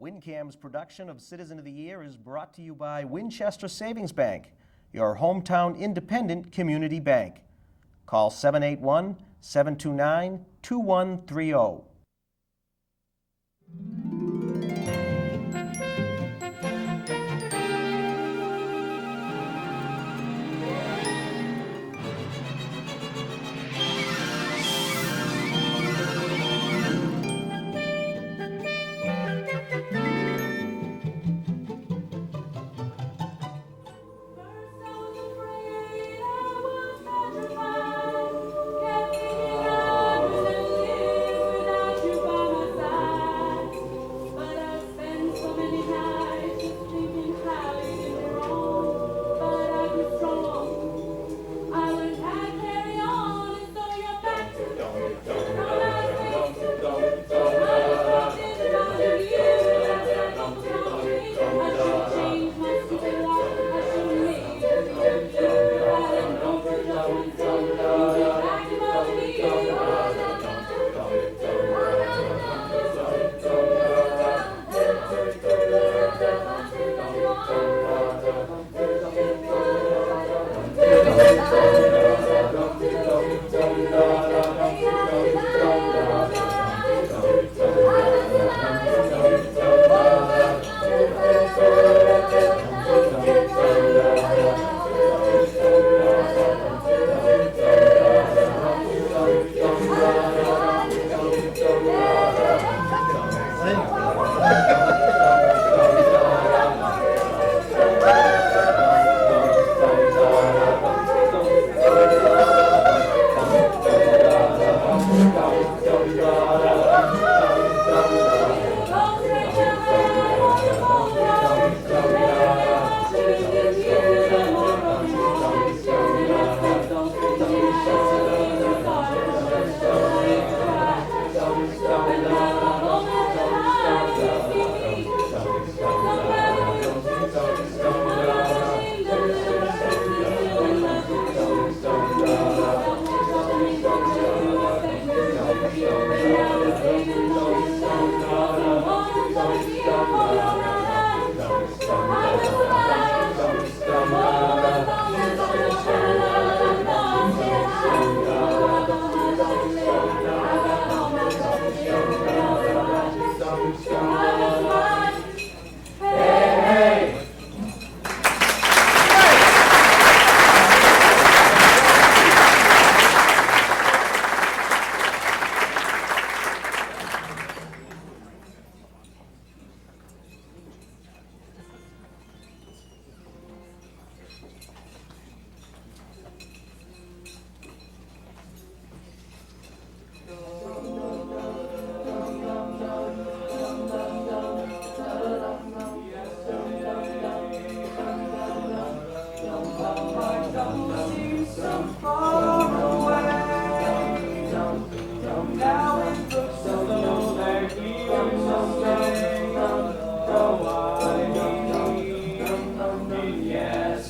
WinCam's production of Citizen of the Year is brought to you by Winchester Savings Bank, your hometown independent community bank. Call 781-729-2130.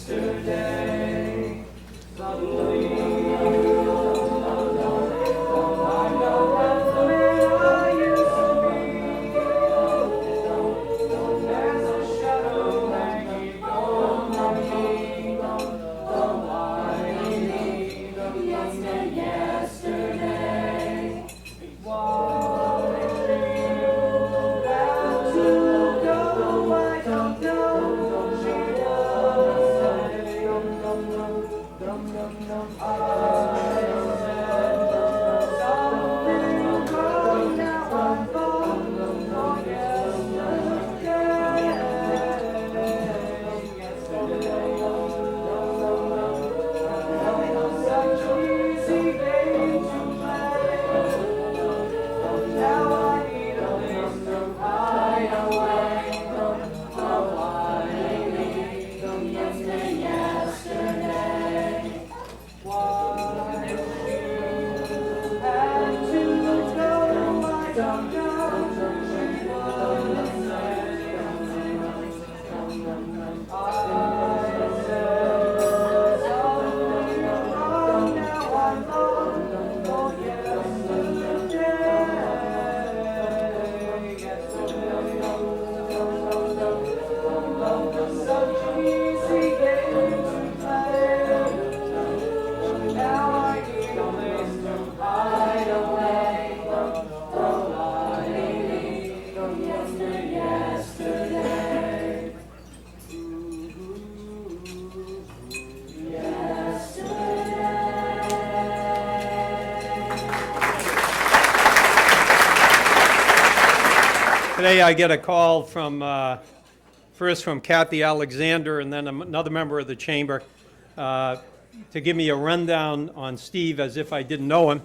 Yesterday, Today I get a call from, first from Kathy Alexander and then another member of the chamber to give me a rundown on Steve as if I didn't know him.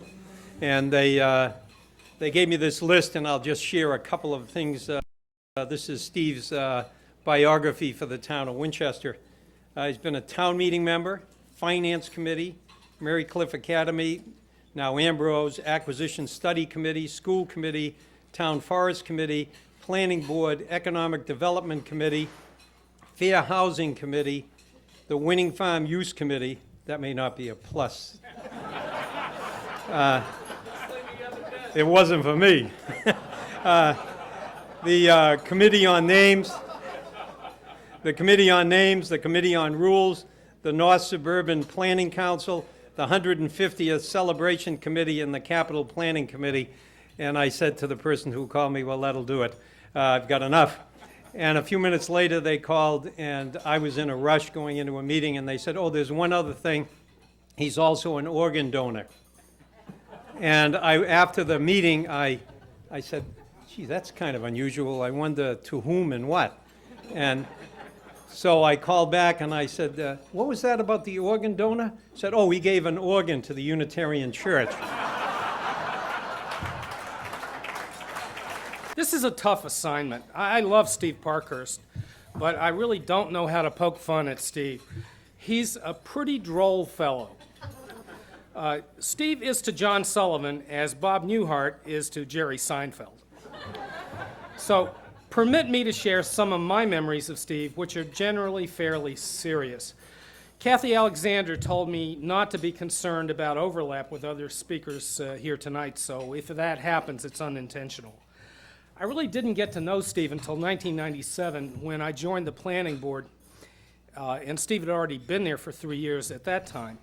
And they gave me this list, and I'll just share a couple of things. This is Steve's biography for the town of Winchester. He's been a town meeting member, Finance Committee, Mary Cliff Academy, now Ambrose, Acquisition Study Committee, School Committee, Town Forest Committee, Planning Board, Economic Development Committee, Fair Housing Committee, the Winning Farm Use Committee. That may not be a plus. It wasn't for me. The Committee on Names, the Committee on Rules, the North Suburban Planning Council, the 150th Celebration Committee, and the Capital Planning Committee. And I said to the person who called me, well, that'll do it. I've got enough. And a few minutes later, they called, and I was in a rush going into a meeting, and they said, oh, there's one other thing. He's also an organ donor. And after the meeting, I said, gee, that's kind of unusual. I wonder to whom and what. And so I called back and I said, what was that about the organ donor? He said, oh, he gave an organ to the Unitarian Church. This is a tough assignment. I love Steve Parkhurst, but I really don't know how to poke fun at Steve. He's a pretty droll fellow. Steve is to John Sullivan as Bob Newhart is to Jerry Seinfeld. So permit me to share some of my memories of Steve, which are generally fairly serious. Kathy Alexander told me not to be concerned about overlap with other speakers here tonight, so if that happens, it's unintentional. I really didn't get to know Steve until 1997 when I joined the planning board, and Steve had already been there for 3 years at that time.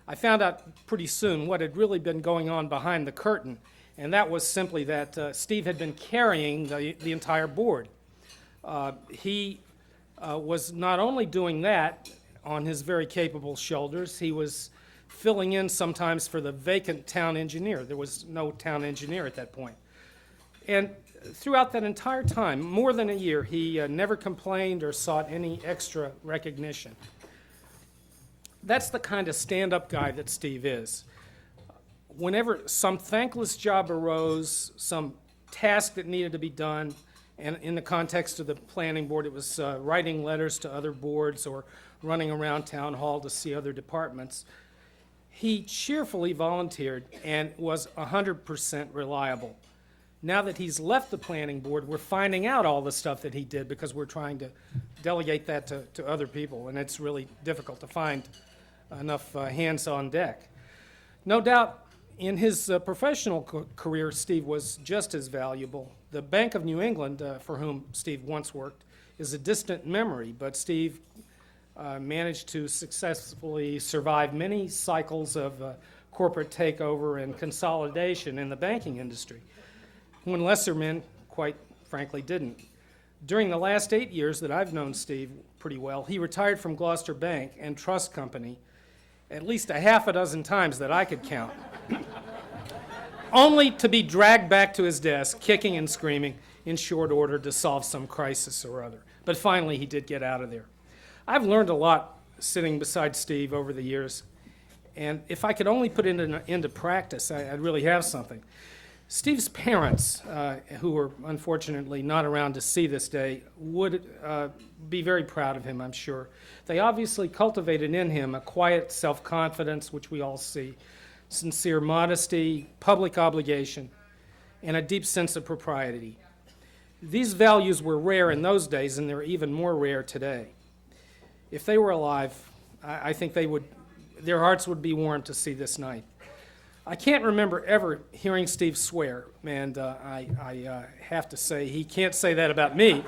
I found out pretty soon what had really been going on behind the curtain, and that was simply that Steve had been carrying the entire board. He was not only doing that on his very capable shoulders, he was filling in sometimes for the vacant town engineer. There was no town engineer at that point. And throughout that entire time, more than a year, he never complained or sought any extra recognition. That's the kind of stand-up guy that Steve is. Whenever some thankless job arose, some task that needed to be done, and in the context of the planning board, it was writing letters to other boards or running around town hall to see other departments, he cheerfully volunteered and was 100% reliable. Now that he's left the planning board, we're finding out all the stuff that he did because we're trying to delegate that to other people, and it's really difficult to find enough hands on deck. No doubt, in his professional career, Steve was just as valuable. The Bank of New England, for whom Steve once worked, is a distant memory, but Steve managed to successfully survive many cycles of corporate takeover and consolidation in the banking industry, when lesser men, quite frankly, didn't. During the last 8 years that I've known Steve pretty well, he retired from Gloucester Bank and Trust Company at least a half a dozen times that I could count, only to be dragged back to his desk, kicking and screaming in short order to solve some crisis or other. But finally, he did get out of there. I've learned a lot sitting beside Steve over the years, and if I could only put it into practice, I'd really have something. Steve's parents, who are unfortunately not around to see this day, would be very proud of him, I'm sure. They obviously cultivated in him a quiet self-confidence, which we all see, sincere modesty, public obligation, and a deep sense of propriety. These values were rare in those days, and they're even more rare today. If they were alive, I think their hearts would be warmed to see this night. I can't remember ever hearing Steve swear, and I have to say he can't say that about me. You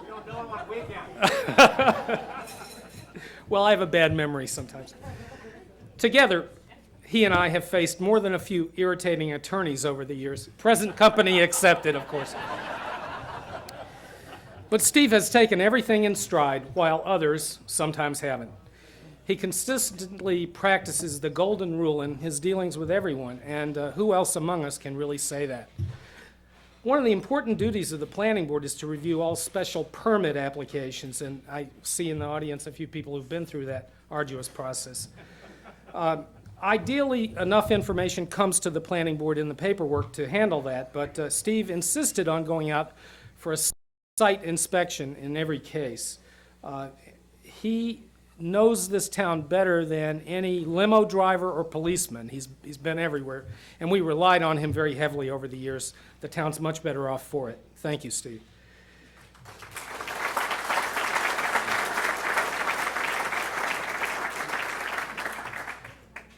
don't know him on weekend. Well, I have a bad memory sometimes. Together, he and I have faced more than a few irritating attorneys over the years, present company accepted, of course. But Steve has taken everything in stride, while others sometimes haven't. He consistently practices the golden rule in his dealings with everyone, and who else among us can really say that? One of the important duties of the planning board is to review all special permit applications, and I see in the audience a few people who've been through that arduous process. Ideally, enough information comes to the planning board in the paperwork to handle that, but Steve insisted on going out for a site inspection in every case. He knows this town better than any limo driver or policeman. He's been everywhere, and we relied on him very heavily over the years. The town's much better off for it. Thank you, Steve.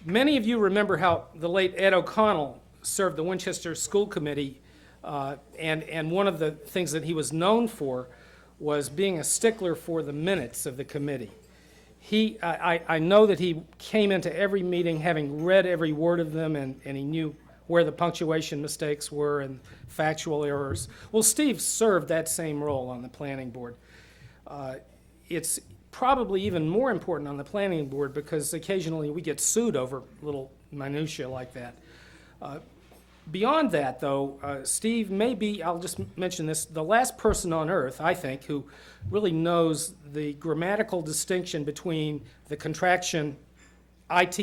Many of you remember how the late Ed O'Connell served the Winchester School Committee, and one of the things that he was known for was being a stickler for the minutes of the committee. I know that he came into every meeting having read every word of them, and he knew where the punctuation mistakes were and factual errors. Well, Steve served that same role on the planning board. It's probably even more important on the planning board because occasionally we get sued over little minutia like that. Beyond that, though, Steve may be, I'll just mention this, the last person on earth, I think, who really knows the grammatical distinction between the contraction IT'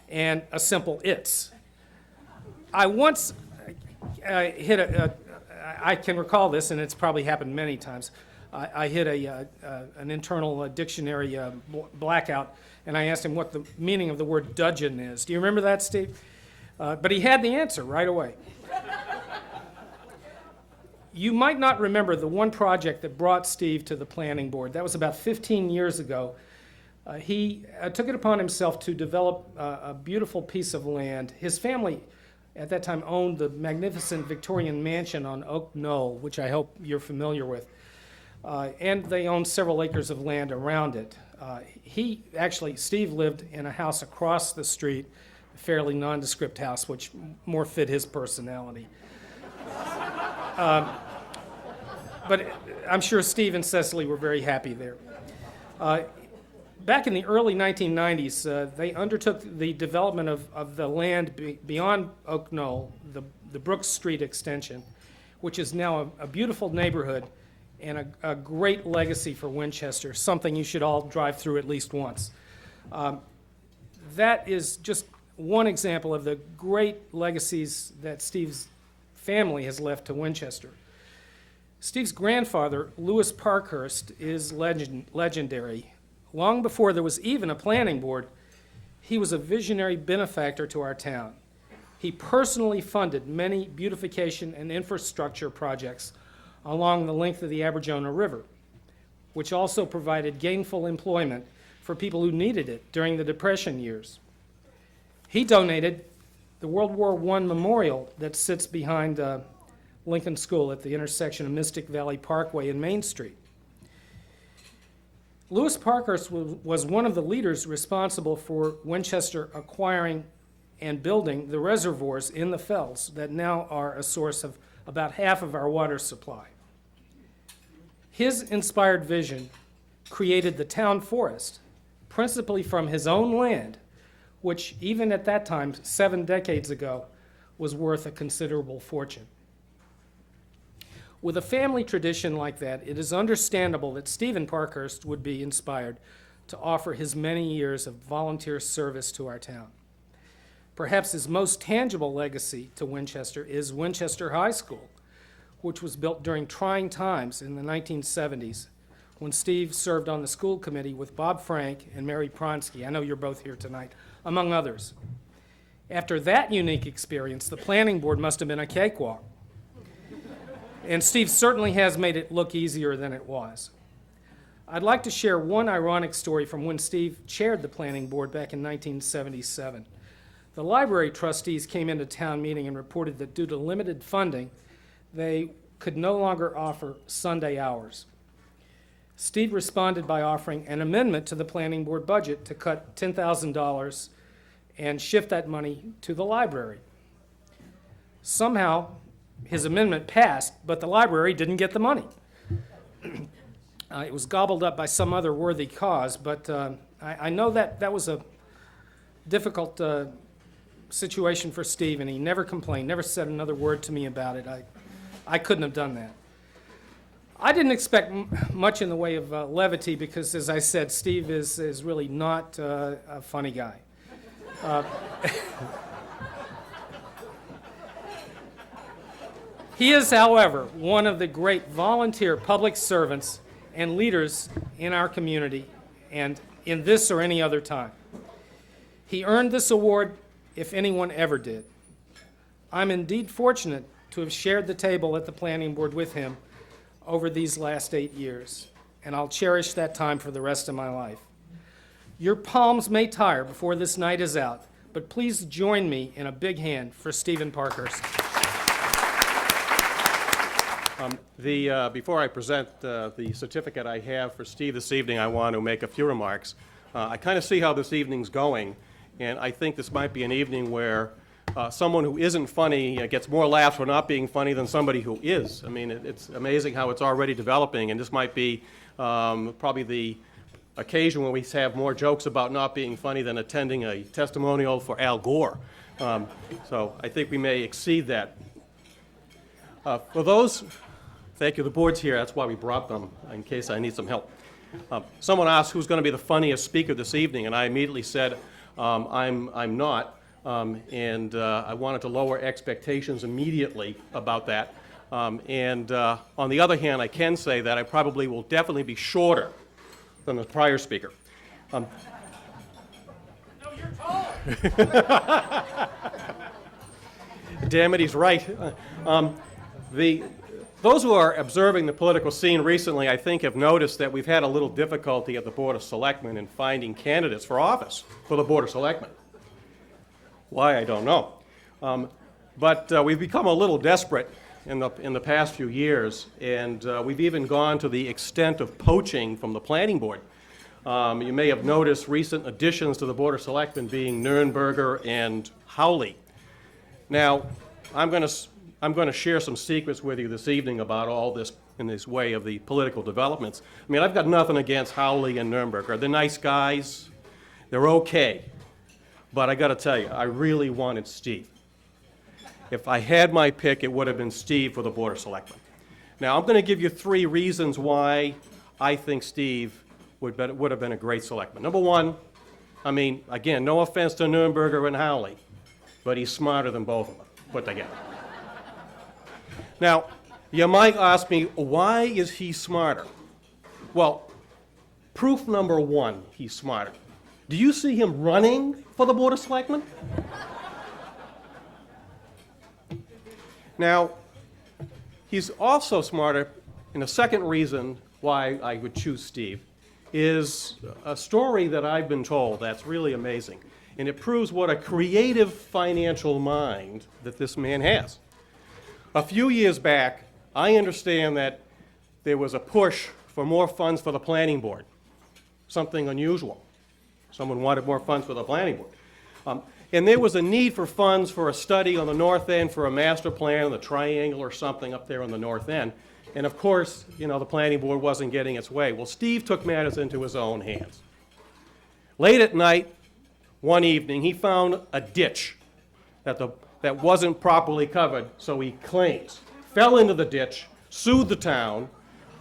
and a simple it's. I once I can recall this, and it's probably happened many times. I hit an internal dictionary blackout, and I asked him what the meaning of the word dudgeon is. Do you remember that, Steve? But he had the answer right away. You might not remember the one project that brought Steve to the planning board. That was about 15 years ago. He took it upon himself to develop a beautiful piece of land. His family at that time owned the magnificent Victorian mansion on Oak Knoll, which I hope you're familiar with. And they owned several acres of land around it. Steve lived in a house across the street, a fairly nondescript house, which more fit his personality. But I'm sure Steve and Cecily were very happy there. Back in the early 1990s, they undertook the development of the land beyond Oak Knoll, the Brooks Street extension, which is now a beautiful neighborhood and a great legacy for Winchester, something you should all drive through at least once. That is just one example of the great legacies that Steve's family has left to Winchester. Steve's grandfather, Lewis Parkhurst, is legendary. Long before there was even a planning board, he was a visionary benefactor to our town. He personally funded many beautification and infrastructure projects along the length of the Aberjona River, which also provided gainful employment for people who needed it during the Depression years. He donated the World War I memorial that sits behind Lincoln School at the intersection of Mystic Valley Parkway and Main Street. Lewis Parkhurst was one of the leaders responsible for Winchester acquiring and building the reservoirs in the fells that now are a source of about half of our water supply. His inspired vision created the town forest, principally from his own land, which even at that time, 7 decades ago, was worth a considerable fortune. With a family tradition like that, it is understandable that Stephen Parkhurst would be inspired to offer his many years of volunteer service to our town. Perhaps his most tangible legacy to Winchester is Winchester High School, which was built during trying times in the 1970s when Steve served on the school committee with Bob Frank and Mary Pronsky. I know you're both here tonight, among others. After that unique experience, the planning board must have been a cakewalk. And Steve certainly has made it look easier than it was. I'd like to share one ironic story from when Steve chaired the planning board back in 1977. The library trustees came into town meeting and reported that due to limited funding, they could no longer offer Sunday hours. Steve responded by offering an amendment to the planning board budget to cut $10,000 and shift that money to the library. Somehow, his amendment passed, but the library didn't get the money. It was gobbled up by some other worthy cause, but I know that was a difficult situation for Steve, and he never complained, never said another word to me about it. I couldn't have done that. I didn't expect much in the way of levity because, as I said, Steve is really not a funny guy. He is, however, one of the great volunteer public servants and leaders in our community and in this or any other time. He earned this award if anyone ever did. I'm indeed fortunate to have shared the table at the planning board with him over these last 8 years, and I'll cherish that time for the rest of my life. Your palms may tire before this night is out, but please join me in a big hand for Stephen Parkhurst. Before I present the certificate I have for Steve this evening, I want to make a few remarks. I kind of see how this evening's going, and I think this might be an evening where someone who isn't funny gets more laughs for not being funny than somebody who is. I mean, it's amazing how it's already developing, and this might be probably the occasion when we have more jokes about not being funny than attending a testimonial for Al Gore. So I think we may exceed that. For those, thank you, the board's here, that's why we brought them, in case I need some help. Someone asked who's going to be the funniest speaker this evening, and I immediately said, I'm not. I wanted to lower expectations immediately about that. On the other hand, I can say that I probably will definitely be shorter than the prior speaker. No, you're taller. Damn it, he's right. Those who are observing the political scene recently, I think, have noticed that we've had a little difficulty at the Board of Selectmen in finding candidates for office for the Board of Selectmen. Why, I don't know. But we've become a little desperate in the past few years, and we've even gone to the extent of poaching from the Planning Board. You may have noticed recent additions to the Board of Selectmen being Nurnberger and Howley. Now, I'm going to share some secrets with you this evening about all this in this way of the political developments. I mean, I've got nothing against Howley and Nurnberger. They're nice guys. They're okay. But I got to tell you, I really wanted Steve. If I had my pick, it would have been Steve for the Board of Selectmen. Now, I'm going to give you 3 reasons why I think Steve would have been a great selectman. Number one, I mean, again, no offense to Nurnberger and Howley, but he's smarter than both of them put together. Now, you might ask me, why is he smarter? Well, proof number 1, he's smarter. Do you see him running for the Board of Selectmen? Now, he's also smarter, and the second reason why I would choose Steve is a story that I've been told that's really amazing, and it proves what a creative financial mind that this man has. A few years back, I understand that there was a push for more funds for the Planning Board, something unusual. Someone wanted more funds for the Planning Board. And there was a need for funds for a study on the north end for a master plan, the triangle or something up there on the north end. And of course, you know, the Planning Board wasn't getting its way. Well, Steve took matters into his own hands. Late at night, one evening, he found a ditch that wasn't properly covered, so he claims. Fell into the ditch, sued the town.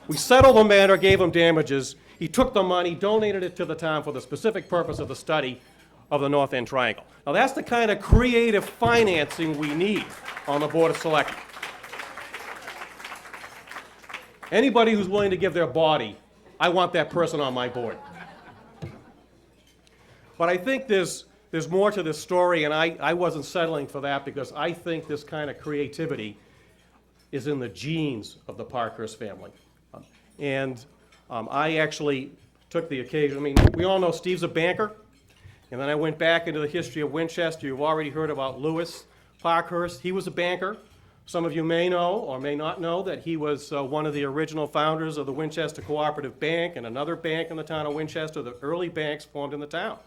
We settled the matter, gave him damages. He took the money, donated it to the town for the specific purpose of the study of the North End Triangle. Now, that's the kind of creative financing we need on the Board of Selectmen. Anybody who's willing to give their body, I want that person on my board. But I think there's more to this story, and I wasn't settling for that because I think this kind of creativity is in the genes of the Parkhurst family. I actually took the occasion. I mean, we all know Steve's a banker, and then I went back into the history of Winchester. You've already heard about Lewis Parkhurst. He was a banker. Some of you may know or may not know that he was one of the original founders of the Winchester Cooperative Bank and another bank in the town of Winchester, the early banks formed in the town.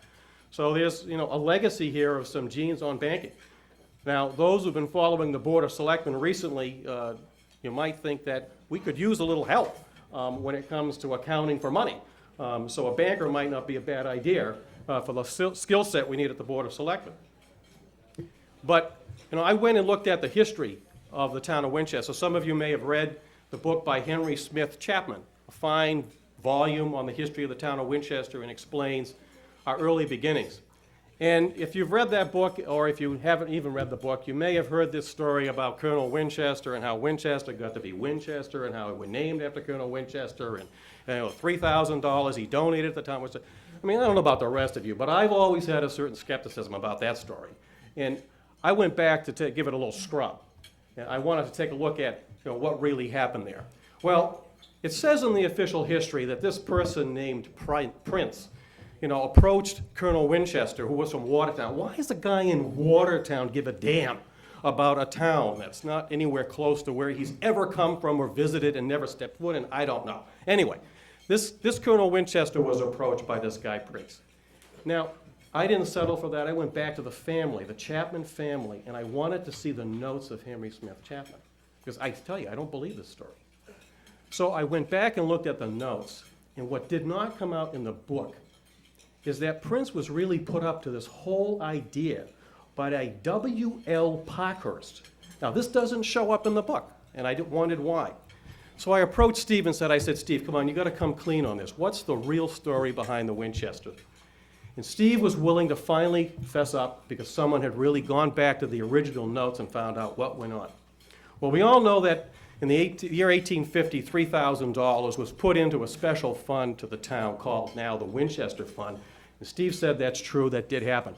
So there's, you know, a legacy here of some genes on banking. Now, those who've been following the Board of Selectmen recently, you might think that we could use a little help when it comes to accounting for money. So a banker might not be a bad idea for the skill set we need at the Board of Selectmen. But, I went and looked at the history of the town of Winchester. Some of you may have read the book by Henry Smith Chapman, a fine volume on the history of the town of Winchester, and explains our early beginnings. And if you've read that book, or if you haven't even read the book, you may have heard this story about Colonel Winchester and how Winchester got to be Winchester and how it was named after Colonel Winchester, and $3,000 he donated at the time. I mean, I don't know about the rest of you, but I've always had a certain skepticism about that story. And I went back to give it a little scrub. And I wanted to take a look at what really happened there. Well, it says in the official history that this person named Prince approached Colonel Winchester, who was from Watertown. Why does a guy in Watertown give a damn about a town that's not anywhere close to where he's ever come from or visited and never stepped foot in? I don't know. Anyway, this Colonel Winchester was approached by this guy Prince. Now, I didn't settle for that. I went back to the family, the Chapman family, and I wanted to see the notes of Henry Smith Chapman. Because I tell you, I don't believe this story. So I went back and looked at the notes, and what did not come out in the book is that Prince was really put up to this whole idea by a W.L. Parkhurst. Now, this doesn't show up in the book, and I wondered why. So I approached Steve and said, Steve, come on, you got to come clean on this. What's the real story behind the Winchester? And Steve was willing to finally fess up because someone had really gone back to the original notes and found out what went on. Well, we all know that in the year 1850, $3,000 was put into a special fund to the town called now the Winchester Fund. And Steve said that's true, that did happen.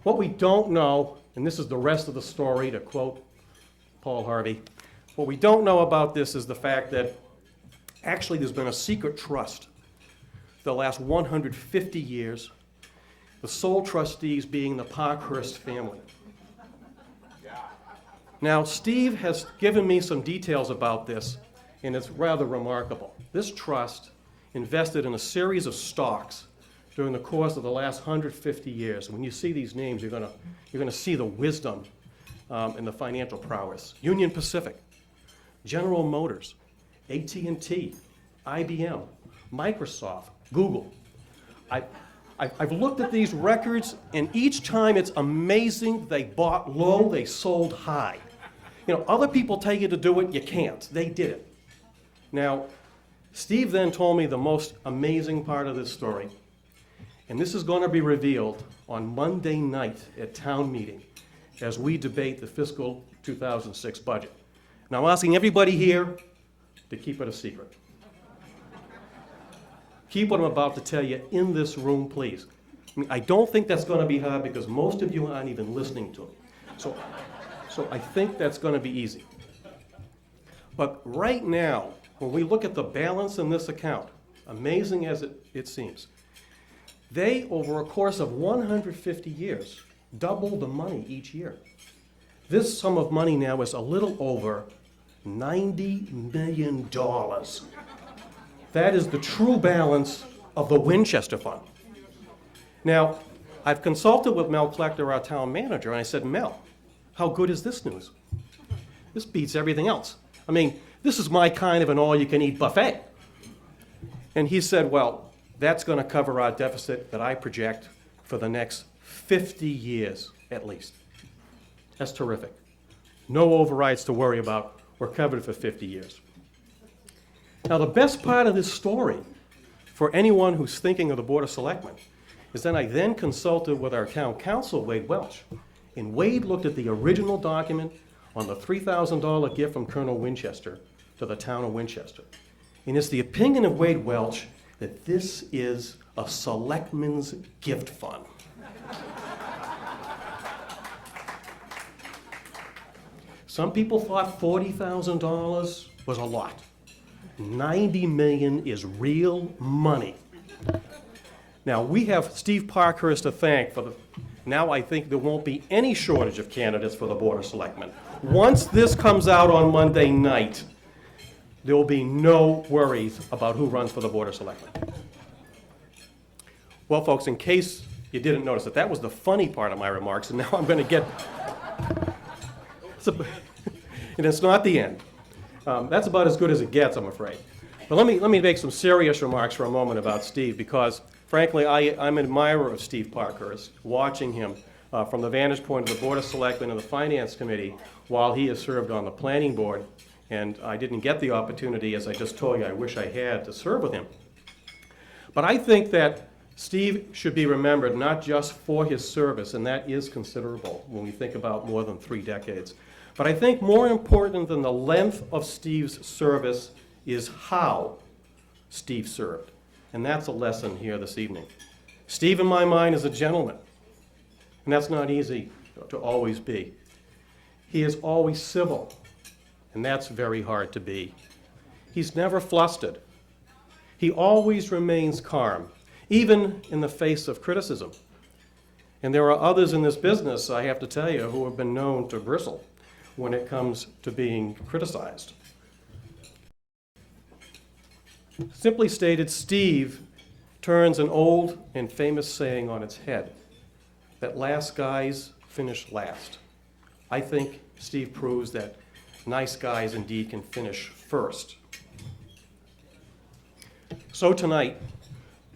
What we don't know, and this is the rest of the story, to quote Paul Harvey, what we don't know about this is the fact that actually there's been a secret trust the last 150 years, the sole trustees being the Parkhurst family. Now, Steve has given me some details about this, and it's rather remarkable. This trust invested in a series of stocks during the course of the last 150 years. When you see these names, you're gonna see the wisdom and the financial prowess. Union Pacific, General Motors, AT&T, IBM, Microsoft, Google. I've looked at these records, and each time it's amazing. They bought low, they sold high. Other people tell you to do it, you can't. They did it. Now, Steve then told me the most amazing part of this story, and this is going to be revealed on Monday night at town meeting as we debate the fiscal 2006 budget. Now, I'm asking everybody here to keep it a secret. Keep what I'm about to tell you in this room, please. I don't think that's going to be hard because most of you aren't even listening to me. So I think that's going to be easy. But right now, when we look at the balance in this account, amazing as it seems, they, over a course of 150 years, doubled the money each year. This sum of money now is a little over $90 million. That is the true balance of the Winchester Fund. Now, I've consulted with Mel Klechter, our town manager, and I said, Mel, how good is this news? This beats everything else. I mean, this is my kind of an all-you-can-eat buffet. And he said, well, that's going to cover our deficit that I project for the next 50 years at least. That's terrific. No overrides to worry about. We're covered for 50 years. Now, the best part of this story for anyone who's thinking of the Board of Selectmen is that I then consulted with our town council, Wade Welch. And Wade looked at the original document on the $3,000 gift from Colonel Winchester to the town of Winchester. And it's the opinion of Wade Welch that this is a selectman's gift fund. Some people thought $40,000 was a lot. $90 million is real money. Now, we have Steve Parkhurst to thank for the... Now I think there won't be any shortage of candidates for the Board of Selectmen. Once this comes out on Monday night, there will be no worries about who runs for the Board of Selectmen. Well, folks, in case you didn't notice it, that was the funny part of my remarks, and now I'm going to get... And it's not the end. That's about as good as it gets, I'm afraid. But let me make some serious remarks for a moment about Steve, because frankly, I'm an admirer of Steve Parkhurst, watching him from the vantage point of the Board of Selectmen and the Finance Committee while he has served on the Planning Board. And I didn't get the opportunity, as I just told you, I wish I had, to serve with him. But I think that Steve should be remembered not just for his service, and that is considerable when we think about more than 3 decades. But I think more important than the length of Steve's service is how Steve served. And that's a lesson here this evening. Steve, in my mind, is a gentleman. And that's not easy to always be. He is always civil. And that's very hard to be. He's never flustered. He always remains calm, even in the face of criticism. And there are others in this business, I have to tell you, who have been known to bristle when it comes to being criticized. Simply stated, Steve turns an old and famous saying on its head, that last guys finish last. I think Steve proves that nice guys indeed can finish first. So tonight,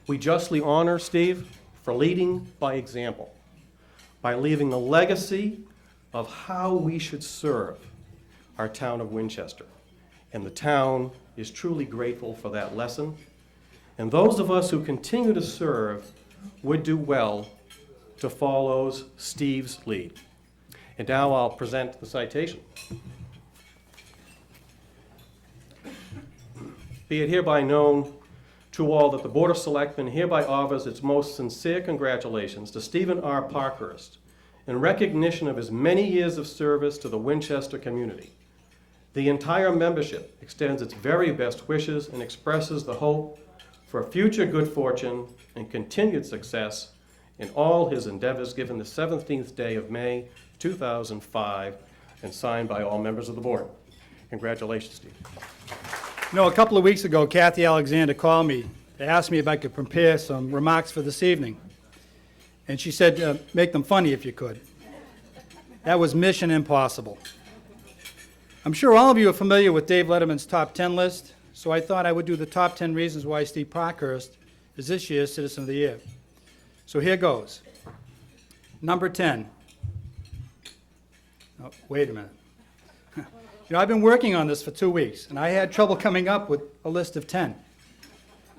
we justly honor Steve for leading by example, by leaving a legacy of how we should serve our town of Winchester. And the town is truly grateful for that lesson. And those of us who continue to serve would do well to follow Steve's lead. And now I'll present the citation. Be it hereby known to all that the Board of Selectmen hereby offers its most sincere congratulations to Stephen R. Parkhurst in recognition of his many years of service to the Winchester community. The entire membership extends its very best wishes and expresses the hope for future good fortune and continued success in all his endeavors, given the 17th day of May, 2005, and signed by all members of the board. Congratulations, Steve. You know, a couple of weeks ago, Kathy Alexander called me to ask me if I could prepare some remarks for this evening. And she said, make them funny if you could. That was mission impossible. I'm sure all of you are familiar with Dave Letterman's top 10 list, so I thought I would do the top 10 reasons why Steve Parkhurst is this year's Citizen of the Year. So here goes. Number 10. Oh, wait a minute. You know, I've been working on this for 2 weeks, and I had trouble coming up with a list of 10.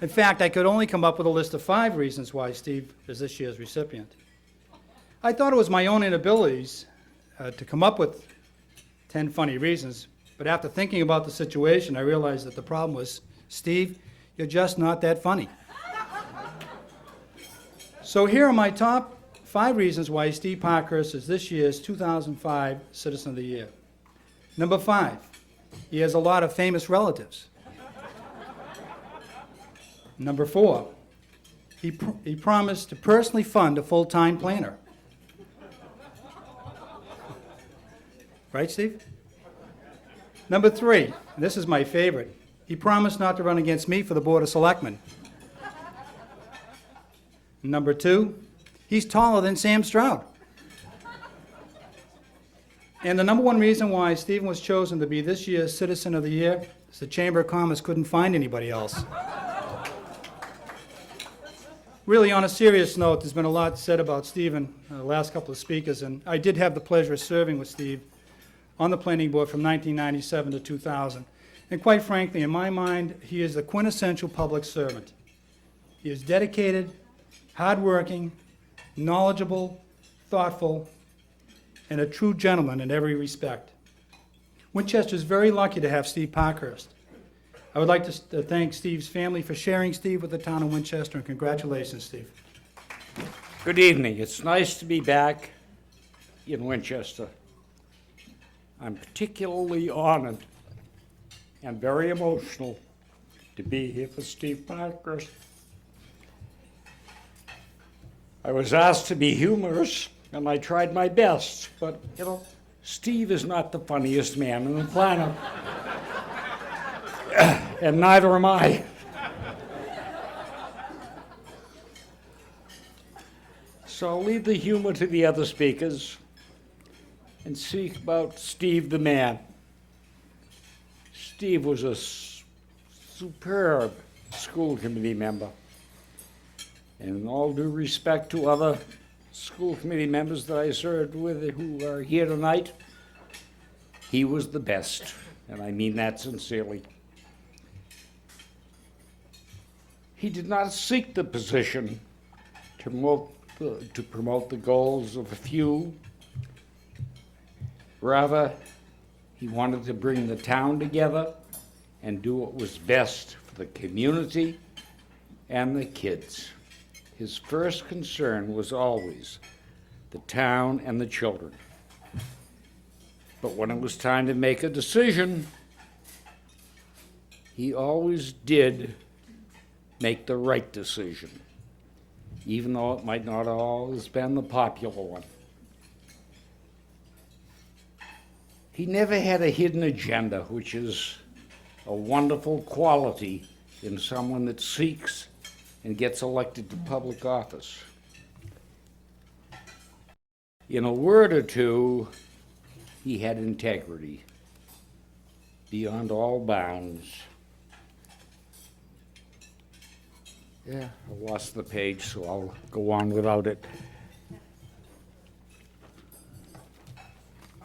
In fact, I could only come up with a list of 5 reasons why Steve is this year's recipient. I thought it was my own inabilities to come up with 10 funny reasons, but after thinking about the situation, I realized that the problem was, Steve, you're just not that funny. So here are my top 5 reasons why Steve Parkhurst is this year's 2005 Citizen of the Year. Number 5, he has a lot of famous relatives. Number 4, he promised to personally fund a full-time planner. Right, Steve? Number 3, and this is my favorite, he promised not to run against me for the Board of Selectmen. Number 2, he's taller than Sam Stroud. And the number 1 reason why Stephen was chosen to be this year's Citizen of the Year is the Chamber of Commerce couldn't find anybody else. Really, on a serious note, there's been a lot said about Stephen, the last couple of speakers, and I did have the pleasure of serving with Steve on the planning board from 1997 to 2000. And quite frankly, in my mind, he is the quintessential public servant. He is dedicated, hardworking, knowledgeable, thoughtful, and a true gentleman in every respect. Winchester is very lucky to have Steve Parkhurst. I would like to thank Steve's family for sharing Steve with the town of Winchester, and congratulations, Steve. Good evening. It's nice to be back in Winchester. I'm particularly honored and very emotional to be here for Steve Parkhurst. I was asked to be humorous, and I tried my best, but, you know, Steve is not the funniest man on the planet. And neither am I. So I'll leave the humor to the other speakers and speak about Steve the man. Steve was a superb school committee member. And in all due respect to other school committee members that I served with who are here tonight, he was the best, and I mean that sincerely. He did not seek the position to promote the goals of a few. Rather, he wanted to bring the town together and do what was best for the community and the kids. His first concern was always the town and the children. But when it was time to make a decision, he always did make the right decision, even though it might not always been the popular one. He never had a hidden agenda, which is a wonderful quality in someone that seeks and gets elected to public office. In a word or two, he had integrity beyond all bounds. Yeah, I lost the page, so I'll go on without it.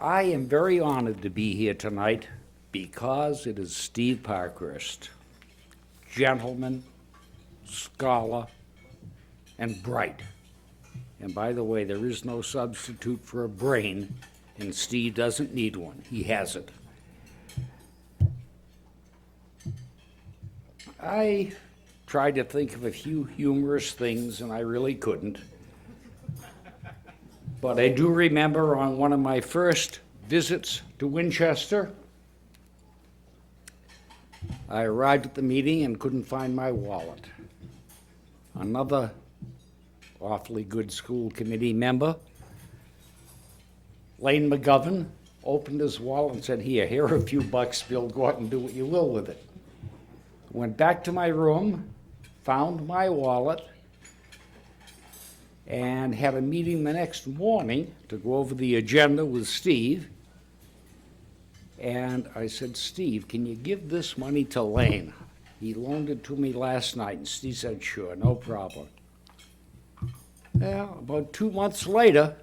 I am very honored to be here tonight because it is Steve Parkhurst, gentleman, scholar, and bright. And by the way, there is no substitute for a brain, and Steve doesn't need one. He has it. I tried to think of a few humorous things, and I really couldn't. But I do remember on one of my first visits to Winchester, I arrived at the meeting and couldn't find my wallet. Another awfully good school committee member, Lane McGovern, opened his wallet and said, here are a few bucks, Bill, go out and do what you will with it. Went back to my room, found my wallet, and had a meeting the next morning to go over the agenda with Steve. And I said, Steve, can you give this money to Lane? He loaned it to me last night. And Steve said, sure, no problem. Well, about 2 months later,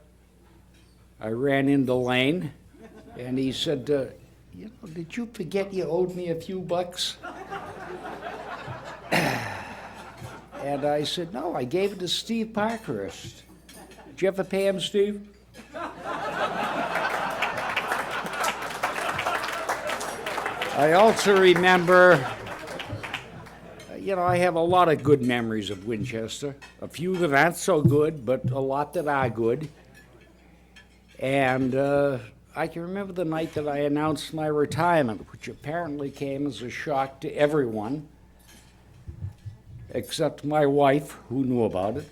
I ran into Lane, and he said, you know, did you forget you owed me a few bucks? And I said, no, I gave it to Steve Parkhurst. Did you ever pay him, Steve? I also remember, you know, I have a lot of good memories of Winchester. A few that aren't so good, but a lot that are good. And I can remember the night that I announced my retirement, which apparently came as a shock to everyone, except my wife, who knew about it,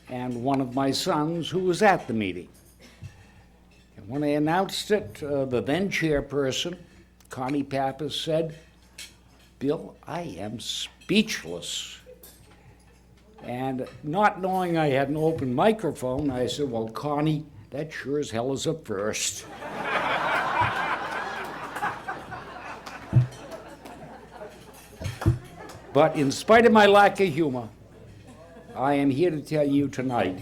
and one of my sons, who was at the meeting. And when I announced it, the then chairperson, Connie Pappas, said, Bill, I am speechless. And not knowing I had an open microphone, I said, well, Connie, that sure as hell is a first. But in spite of my lack of humor, I am here to tell you tonight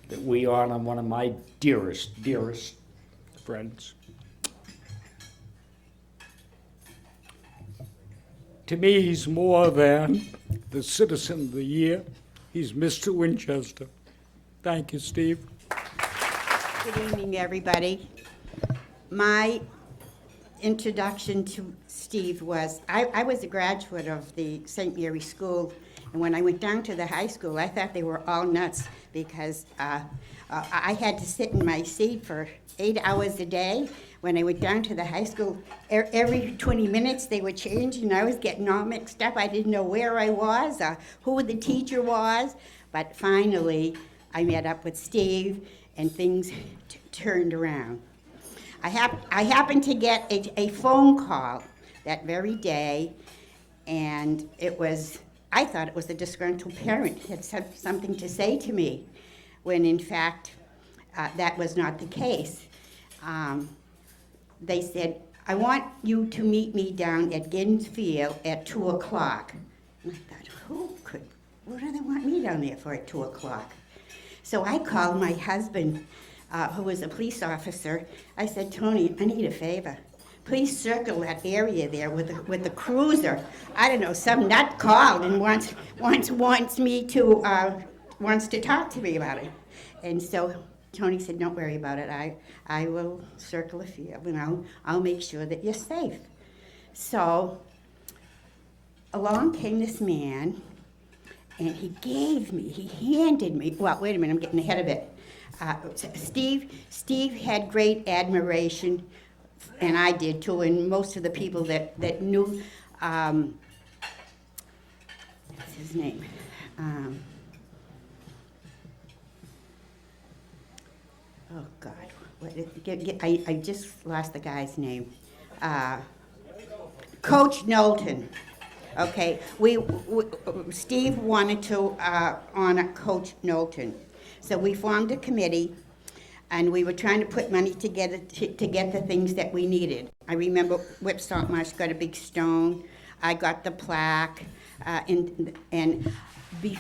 that we honor one of my dearest, dearest friends. To me, he's more than the Citizen of the Year. He's Mr. Winchester. Thank you, Steve. Good evening, everybody. My introduction to Steve was, I was a graduate of the St. Mary School, and when I went down to the high school, I thought they were all nuts because I had to sit in my seat for 8 hours a day. When I went down to the high school, every 20 minutes they would change, and I was getting all mixed up. I didn't know where I was, who the teacher was, but finally I met up with Steve, and things turned around. I happened to get a phone call that very day, and I thought it was a disgruntled parent who had something to say to me, when in fact that was not the case. They said, I want you to meet me down at Giddens Field at 2 o'clock. And I thought, what do they want me down there for at 2 o'clock? So I called my husband, who was a police officer. I said, Tony, I need a favor. Please circle that area there with the cruiser. I don't know, some nut called and wants to talk to me about it. And so Tony said, don't worry about it. I will circle the field and I'll make sure that you're safe. So along came this man, and he handed me, well, wait a minute, I'm getting ahead of it. Steve had great admiration, and I did too, and most of the people that knew, what's his name? Oh God, I just lost the guy's name. Coach Knowlton. Okay, Steve wanted to honor Coach Knowlton, so we formed a committee, and we were trying to put money together to get the things that we needed. I remember Whip Saltmarsh got a big stone. I got the plaque, and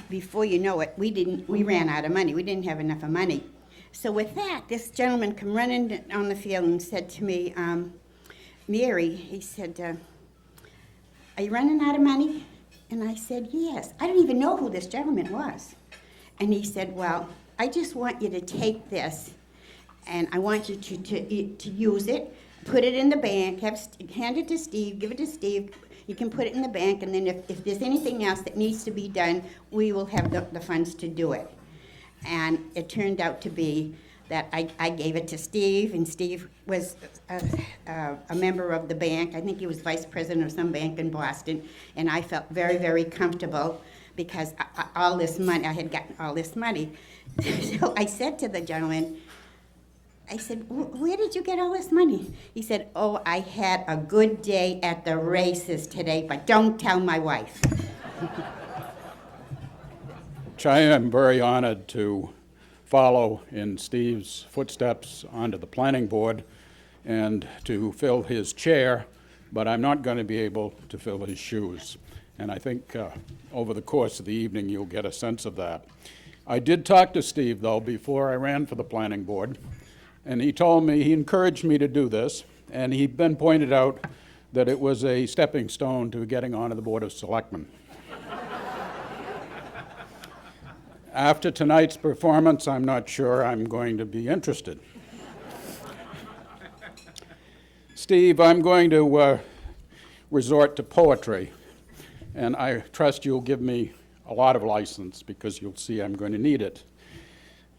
before you know it, we ran out of money. We didn't have enough of money. So with that, this gentleman come running on the field and said to me, Mary, he said, are you running out of money? And I said, yes. I didn't even know who this gentleman was. And he said, well, I just want you to take this, and I want you to use it, put it in the bank, hand it to Steve, give it to Steve. You can put it in the bank, and then if there's anything else that needs to be done, we will have the funds to do it. And it turned out to be that I gave it to Steve, and Steve was a member of the bank. I think he was vice president of some bank in Boston, and I felt very, very comfortable because I had gotten all this money. So I said to the gentleman, I said, where did you get all this money? He said, oh, I had a good day at the races today, but don't tell my wife. I am very honored to follow in Steve's footsteps onto the planning board and to fill his chair, but I'm not going to be able to fill his shoes. And I think over the course of the evening you'll get a sense of that. I did talk to Steve, though, before I ran for the planning board, and he encouraged me to do this, and he then pointed out that it was a stepping stone to getting onto the Board of Selectmen. After tonight's performance, I'm not sure I'm going to be interested. Steve, I'm going to resort to poetry, and I trust you'll give me a lot of license because you'll see I'm going to need it.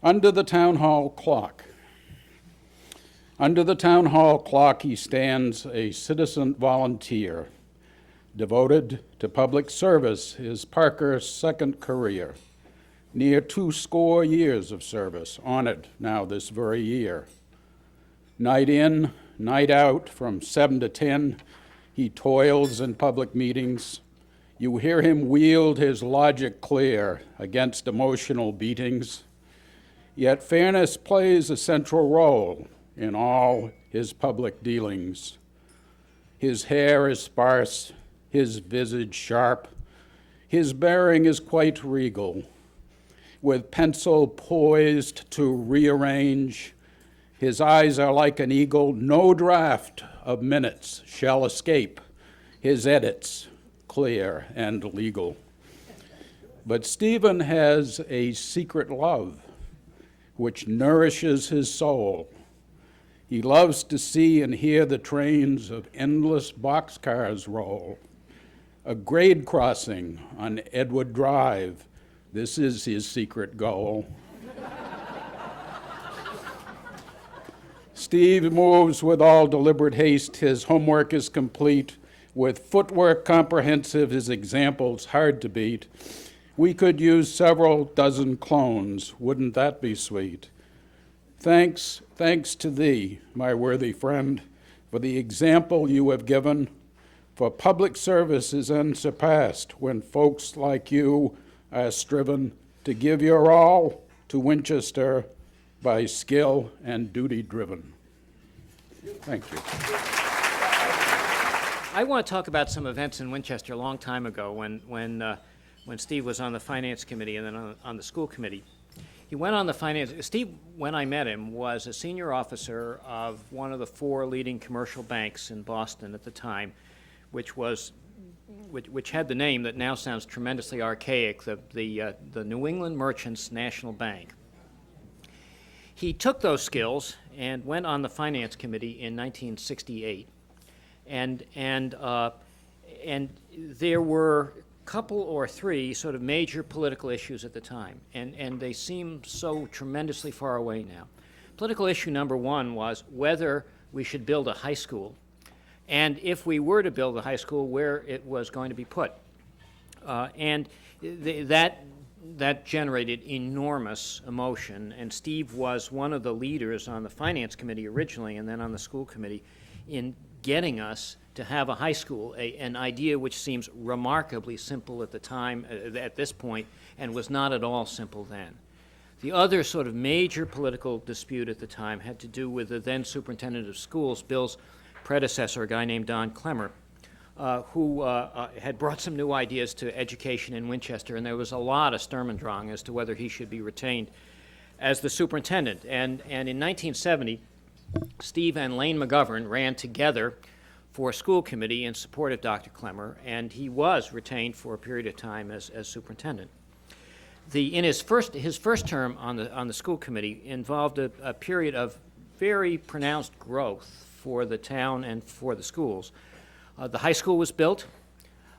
Under the town hall clock. Under the town hall clock he stands, a citizen volunteer, devoted to public service, is Parker's second career. Near 20 years of service, honored now this very year. Night in, night out, from 7 to 10, he toils in public meetings. You hear him wield his logic clear against emotional beatings. Yet fairness plays a central role in all his public dealings. His hair is sparse, his visage sharp, his bearing is quite regal. With pencil poised to rearrange, his eyes are like an eagle. No draft of minutes shall escape his edits, clear and legal. But Stephen has a secret love which nourishes his soul. He loves to see and hear the trains of endless boxcars roll. A grade crossing on Edward Drive, this is his secret goal. Steve moves with all deliberate haste. His homework is complete. With footwork comprehensive, his examples hard to beat. We could use several dozen clones. Wouldn't that be sweet? Thanks to thee, my worthy friend, for the example you have given. For public service is unsurpassed when folks like you are striven to give your all to Winchester by skill and duty driven. Thank you. I want to talk about some events in Winchester a long time ago when Steve was on the Finance Committee and then on the School Committee. He went on the Finance, Steve, when I met him, was a senior officer of one of the 4 leading commercial banks in Boston at the time, which had the name that now sounds tremendously archaic, the New England Merchants National Bank. He took those skills and went on the Finance Committee in 1968. And there were a couple or 3 sort of major political issues at the time, and they seem so tremendously far away now. Political issue number 1 was whether we should build a high school, and if we were to build a high school, where it was going to be put. That generated enormous emotion, and Steve was one of the leaders on the Finance Committee originally and then on the School Committee in getting us to have a high school, an idea which seems remarkably simple at the time, at this point, and was not at all simple then. The other sort of major political dispute at the time had to do with the then superintendent of schools, Bill's predecessor, a guy named Don Clemmer, who had brought some new ideas to education in Winchester, and there was a lot of Sturm und Drang as to whether he should be retained as the superintendent. And in 1970, Steve and Lane McGovern ran together for a school committee in support of Dr. Clemmer, and he was retained for a period of time as superintendent. In his first term on the school committee involved a period of very pronounced growth for the town and for the schools. The high school was built.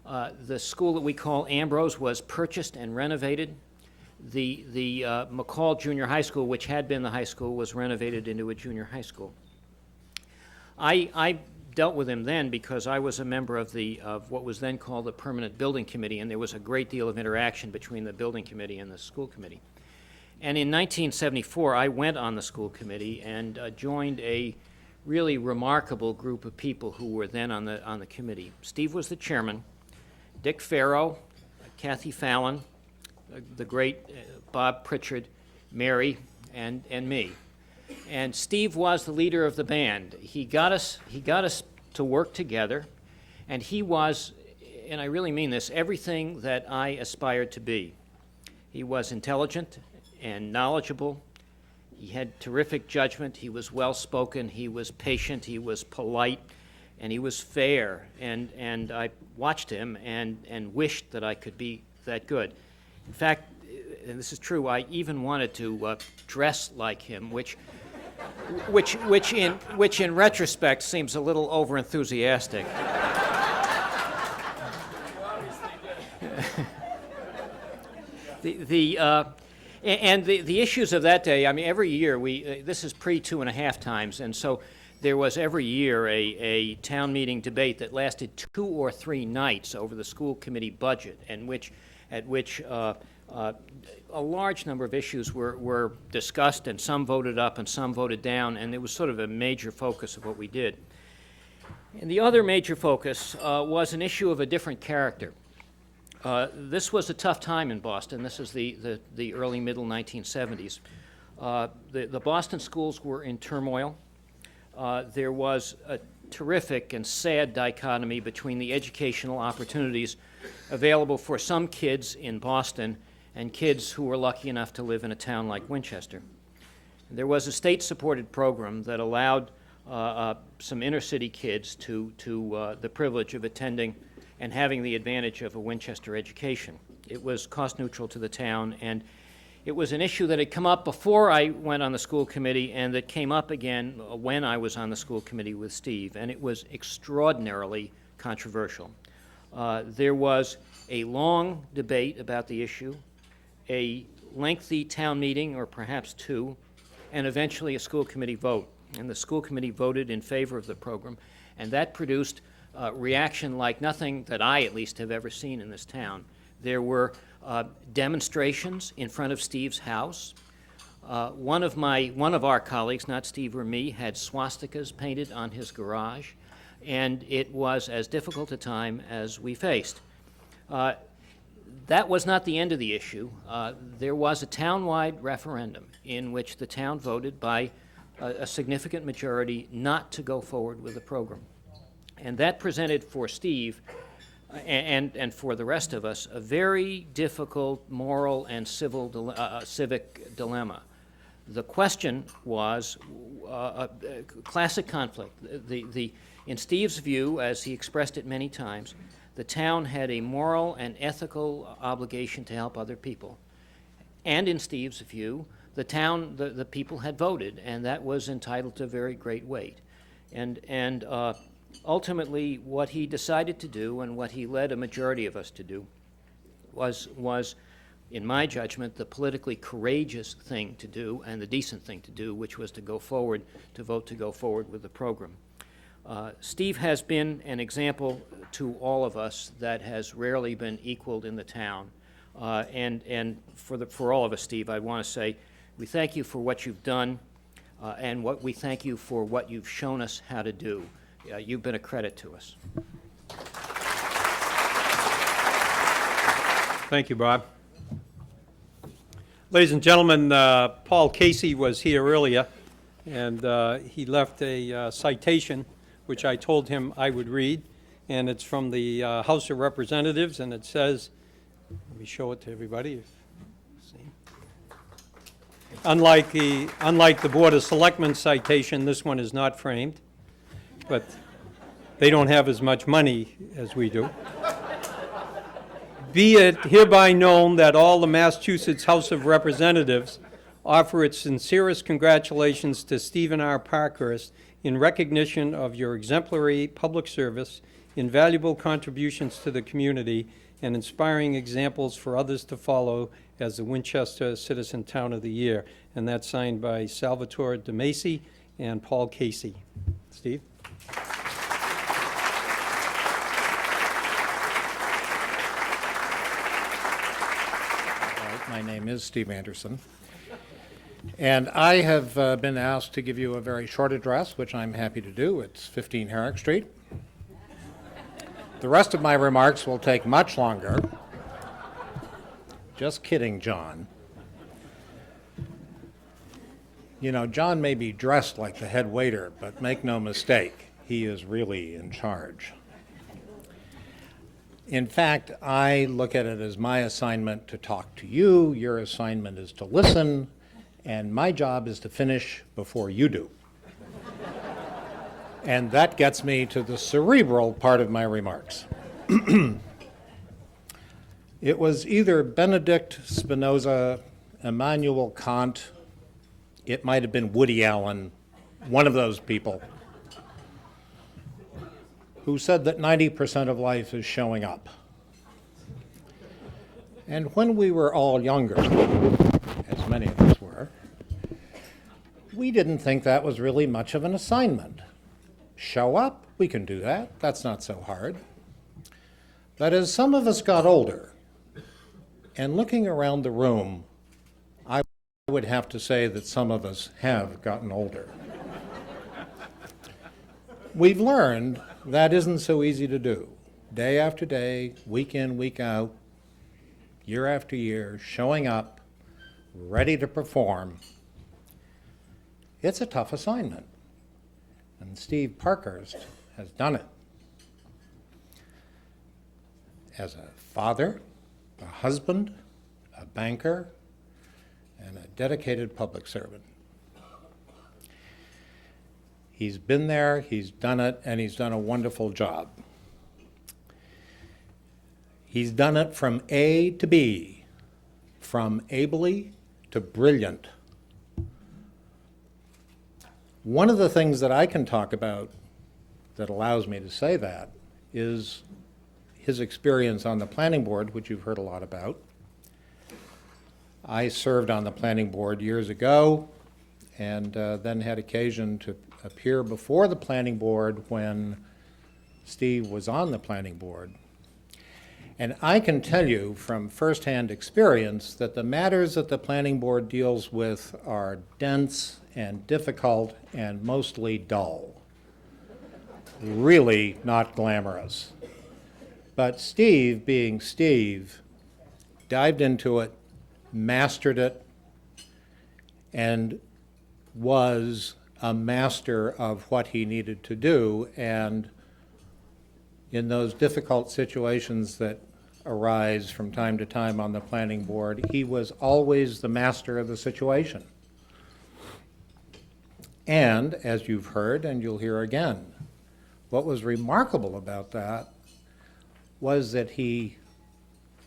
The school that we call Ambrose was purchased and renovated. The McCall Junior High School, which had been the high school, was renovated into a junior high school. I dealt with him then because I was a member of what was then called the Permanent Building Committee, and there was a great deal of interaction between the Building Committee and the School Committee. And in 1974, I went on the School Committee and joined a really remarkable group of people who were then on the committee. Steve was the chairman, Dick Farrow, Kathy Fallon, the great Bob Pritchard, Mary, and me. And Steve was the leader of the band. He got us to work together, and he was, and I really mean this, everything that I aspired to be. He was intelligent and knowledgeable. He had terrific judgment. He was well-spoken. He was patient. He was polite, and he was fair. And I watched him and wished that I could be that good. In fact, and this is true, I even wanted to dress like him, which in retrospect seems a little overenthusiastic. The issues of that day, I mean, every year this is pre-2.5 times, and so there was every year a town meeting debate that lasted 2 or 3 nights over the school committee budget, at which a large number of issues were discussed, and some voted up and some voted down, and it was sort of a major focus of what we did. And the other major focus was an issue of a different character. This was a tough time in Boston. This is the early, middle 1970s. The Boston schools were in turmoil. There was a terrific and sad dichotomy between the educational opportunities available for some kids in Boston and kids who were lucky enough to live in a town like Winchester. There was a state-supported program that allowed some inner-city kids to the privilege of attending and having the advantage of a Winchester education. It was cost-neutral to the town, and it was an issue that had come up before I went on the school committee and that came up again when I was on the school committee with Steve, and it was extraordinarily controversial. There was a long debate about the issue, a lengthy town meeting, or perhaps 2, and eventually a school committee vote. And the school committee voted in favor of the program, and that produced reaction like nothing that I at least have ever seen in this town. There were demonstrations in front of Steve's house. One of our colleagues, not Steve or me, had swastikas painted on his garage, and it was as difficult a time as we faced. That was not the end of the issue. There was a town-wide referendum in which the town voted by a significant majority not to go forward with the program. And that presented for Steve and for the rest of us a very difficult moral and civic dilemma. The question was a classic conflict. In Steve's view, as he expressed it many times, the town had a moral and ethical obligation to help other people. And in Steve's view, the people had voted, and that was entitled to very great weight. And ultimately, what he decided to do, and what he led a majority of us to do, was, in my judgment, the politically courageous thing to do and the decent thing to do, which was to vote to go forward with the program. Steve has been an example to all of us that has rarely been equaled in the town. And for all of us, Steve, I want to say we thank you for what you've done, and we thank you for what you've shown us how to do. You've been a credit to us. Thank you, Bob. Ladies and gentlemen, Paul Casey was here earlier, and he left a citation, which I told him I would read, and it's from the House of Representatives, and it says, let me show it to everybody. See. Unlike the Board of Selectmen citation, this one is not framed, but they don't have as much money as we do. Be it hereby known that all the Massachusetts House of Representatives offer its sincerest congratulations to Stephen R. Parkhurst in recognition of your exemplary public service, invaluable contributions to the community, and inspiring examples for others to follow as the Winchester Citizen Town of the Year. And that's signed by Salvatore De Macy and Paul Casey. Steve? My name is Steve Anderson, and I have been asked to give you a very short address, which I'm happy to do. It's 15 Herrick Street. The rest of my remarks will take much longer. Just kidding, John. You know, John may be dressed like the head waiter, but make no mistake, he is really in charge. In fact, I look at it as my assignment to talk to you, your assignment is to listen, and my job is to finish before you do. And that gets me to the cerebral part of my remarks. It was either Benedict Spinoza, Immanuel Kant, it might have been Woody Allen, one of those people, who said that 90% of life is showing up. And when we were all younger, as many of us were, we didn't think that was really much of an assignment. Show up, we can do that, that's not so hard. But as some of us got older, and looking around the room, I would have to say that some of us have gotten older. We've learned that isn't so easy to do. Day after day, week in, week out, year after year, showing up, ready to perform. It's a tough assignment, and Steve Parkhurst has done it. As a father, a husband, a banker, and a dedicated public servant. He's been there, he's done it, and he's done a wonderful job. He's done it from A to B, from ably to brilliant. One of the things that I can talk about that allows me to say that is his experience on the planning board, which you've heard a lot about. I served on the planning board years ago, and then had occasion to appear before the planning board when Steve was on the planning board. And I can tell you from firsthand experience that the matters that the planning board deals with are dense and difficult and mostly dull. Really not glamorous. But Steve, being Steve, dived into it, mastered it, and was a master of what he needed to do, and in those difficult situations that arise from time to time on the planning board, he was always the master of the situation. And, as you've heard, and you'll hear again, what was remarkable about that was that he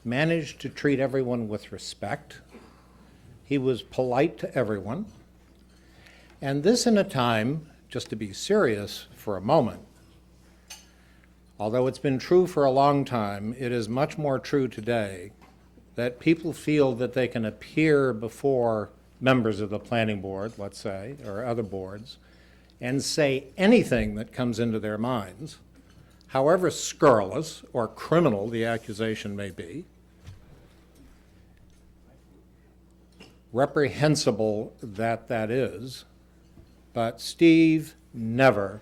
managed to treat everyone with respect. He was polite to everyone. And this in a time, just to be serious for a moment, although it's been true for a long time, it is much more true today that people feel that they can appear before members of the planning board, let's say, or other boards, and say anything that comes into their minds, however scurrilous or criminal the accusation may be, reprehensible that is, but Steve never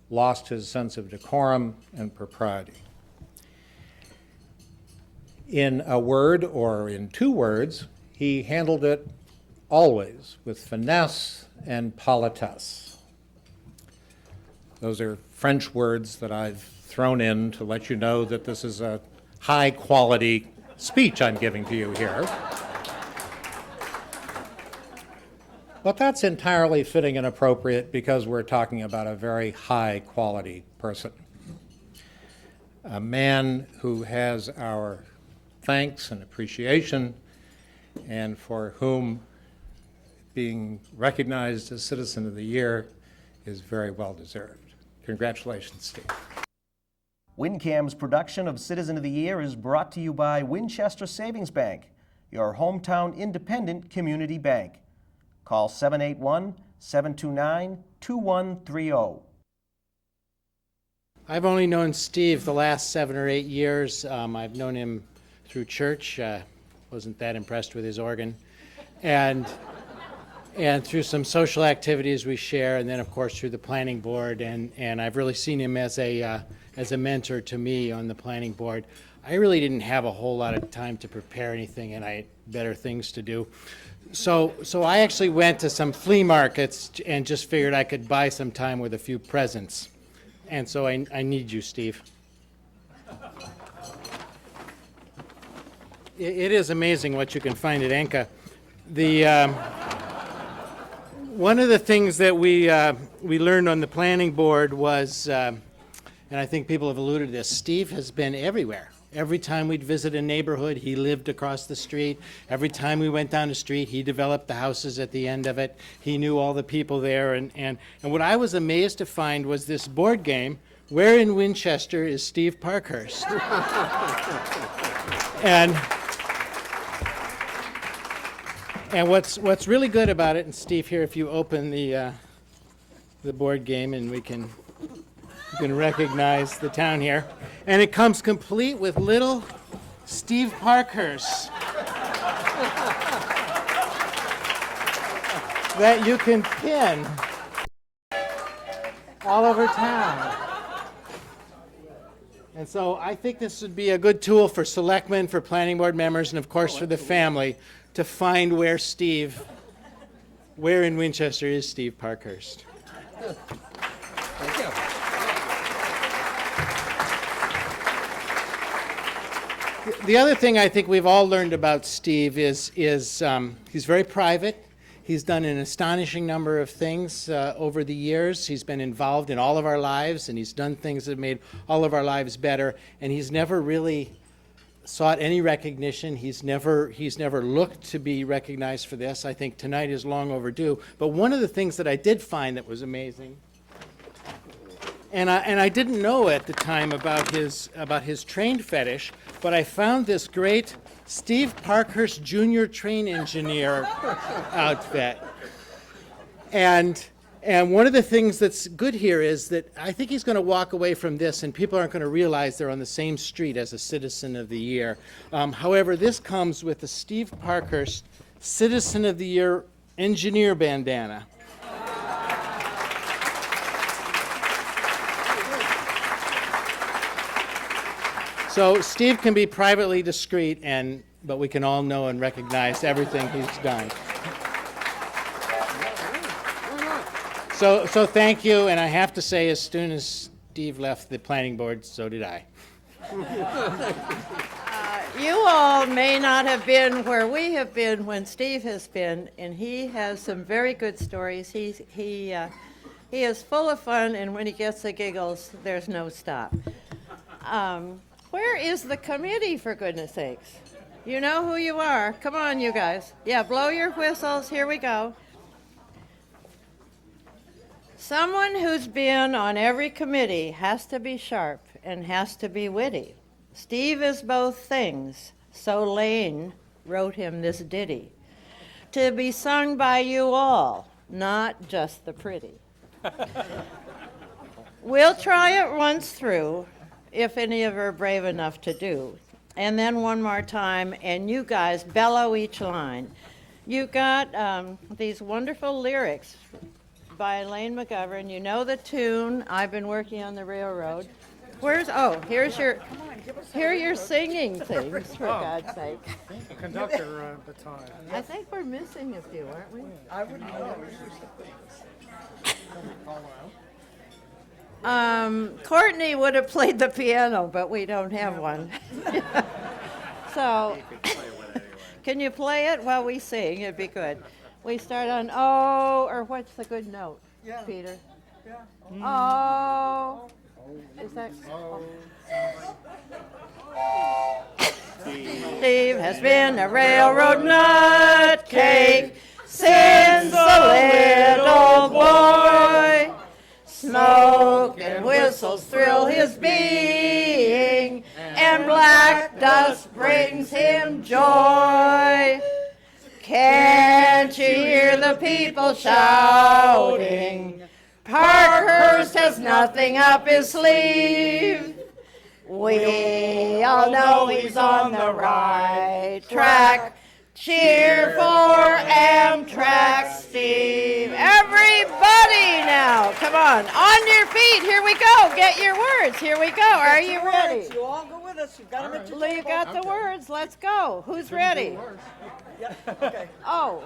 lost his sense of decorum and propriety. In a word or in two words, he handled it always with finesse and politesse. Those are French words that I've thrown in to let you know that this is a high-quality speech I'm giving to you here. But that's entirely fitting and appropriate because we're talking about a very high-quality person. A man who has our thanks and appreciation, and for whom being recognized as Citizen of the Year is very well deserved. Congratulations, Steve. WinCam's production of Citizen of the Year is brought to you by Winchester Savings Bank, your hometown independent community bank. Call 781-729-2130. I've only known Steve the last 7 or 8 years. I've known him through church. Wasn't that impressed with his organ. And through some social activities we share, and then of course through the planning board, and I've really seen him as a mentor to me on the planning board. I really didn't have a whole lot of time to prepare anything, and I had better things to do. So I actually went to some flea markets and just figured I could buy some time with a few presents. And so I need you, Steve. It is amazing what you can find at Enka. One of the things that we learned on the planning board was, and I think people have alluded to this, Steve has been everywhere. Every time we'd visit a neighborhood, he lived across the street. Every time we went down the street, he developed the houses at the end of it. He knew all the people there. And what I was amazed to find was this board game, Where in Winchester is Steve Parkhurst? And what's really good about it, and Steve, here, if you open the board game, and you can recognize the town here, and it comes complete with little Steve Parkhurst that you can pin all over town. And so I think this would be a good tool for selectmen, for planning board members, and of course for the family to find where in Winchester is Steve Parkhurst. Thank you. The other thing I think we've all learned about Steve is he's very private. He's done an astonishing number of things over the years. He's been involved in all of our lives, and he's done things that have made all of our lives better. And he's never really sought any recognition. He's never looked to be recognized for this. I think tonight is long overdue. But one of the things that I did find that was amazing, and I didn't know at the time about his train fetish, but I found this great Steve Parkhurst Jr. train engineer outfit. And one of the things that's good here is that I think he's going to walk away from this and people aren't going to realize they're on the same street as a Citizen of the Year. However, this comes with the Steve Parkhurst Citizen of the Year engineer bandana. So Steve can be privately discreet, but we can all know and recognize everything he's done. So thank you, and I have to say, as soon as Steve left the planning board, so did I. You all may not have been where we have been when Steve has been, and he has some very good stories. He is full of fun, and when he gets the giggles, there's no stop. Where is the committee, for goodness sakes? You know who you are. Come on, you guys. Yeah, blow your whistles. Here we go. Someone who's been on every committee has to be sharp and has to be witty. Steve is both things, so Lane wrote him this ditty. To be sung by you all, not just the pretty. We'll try it once through, if any of are brave enough to do. And then one more time, and you guys bellow each line. You got these wonderful lyrics by Elaine McGovern. You know the tune, I've been working on the railroad. Here are your singing things, for God's sake. Conductor baton. I think we're missing a few, aren't we? I would know. Courtney would have played the piano, but we don't have one. So, can you play it while we sing? It'd be good. We start on O, or what's the good note, Peter? Oh. Is that? Steve has been a railroad nutcake since a little boy. Smoke and whistles thrill his being, and black dust brings him joy. Can't you hear the people shouting? Parkhurst has nothing up his sleeve. We all know he's on the right track. Cheer for Amtrak Steve. Everybody now, come on your feet. Here we go. Get your words. Here we go. Are you ready? You all go with us. You've got them at your You got the words. Let's go. Who's ready? Yeah, okay. Oh.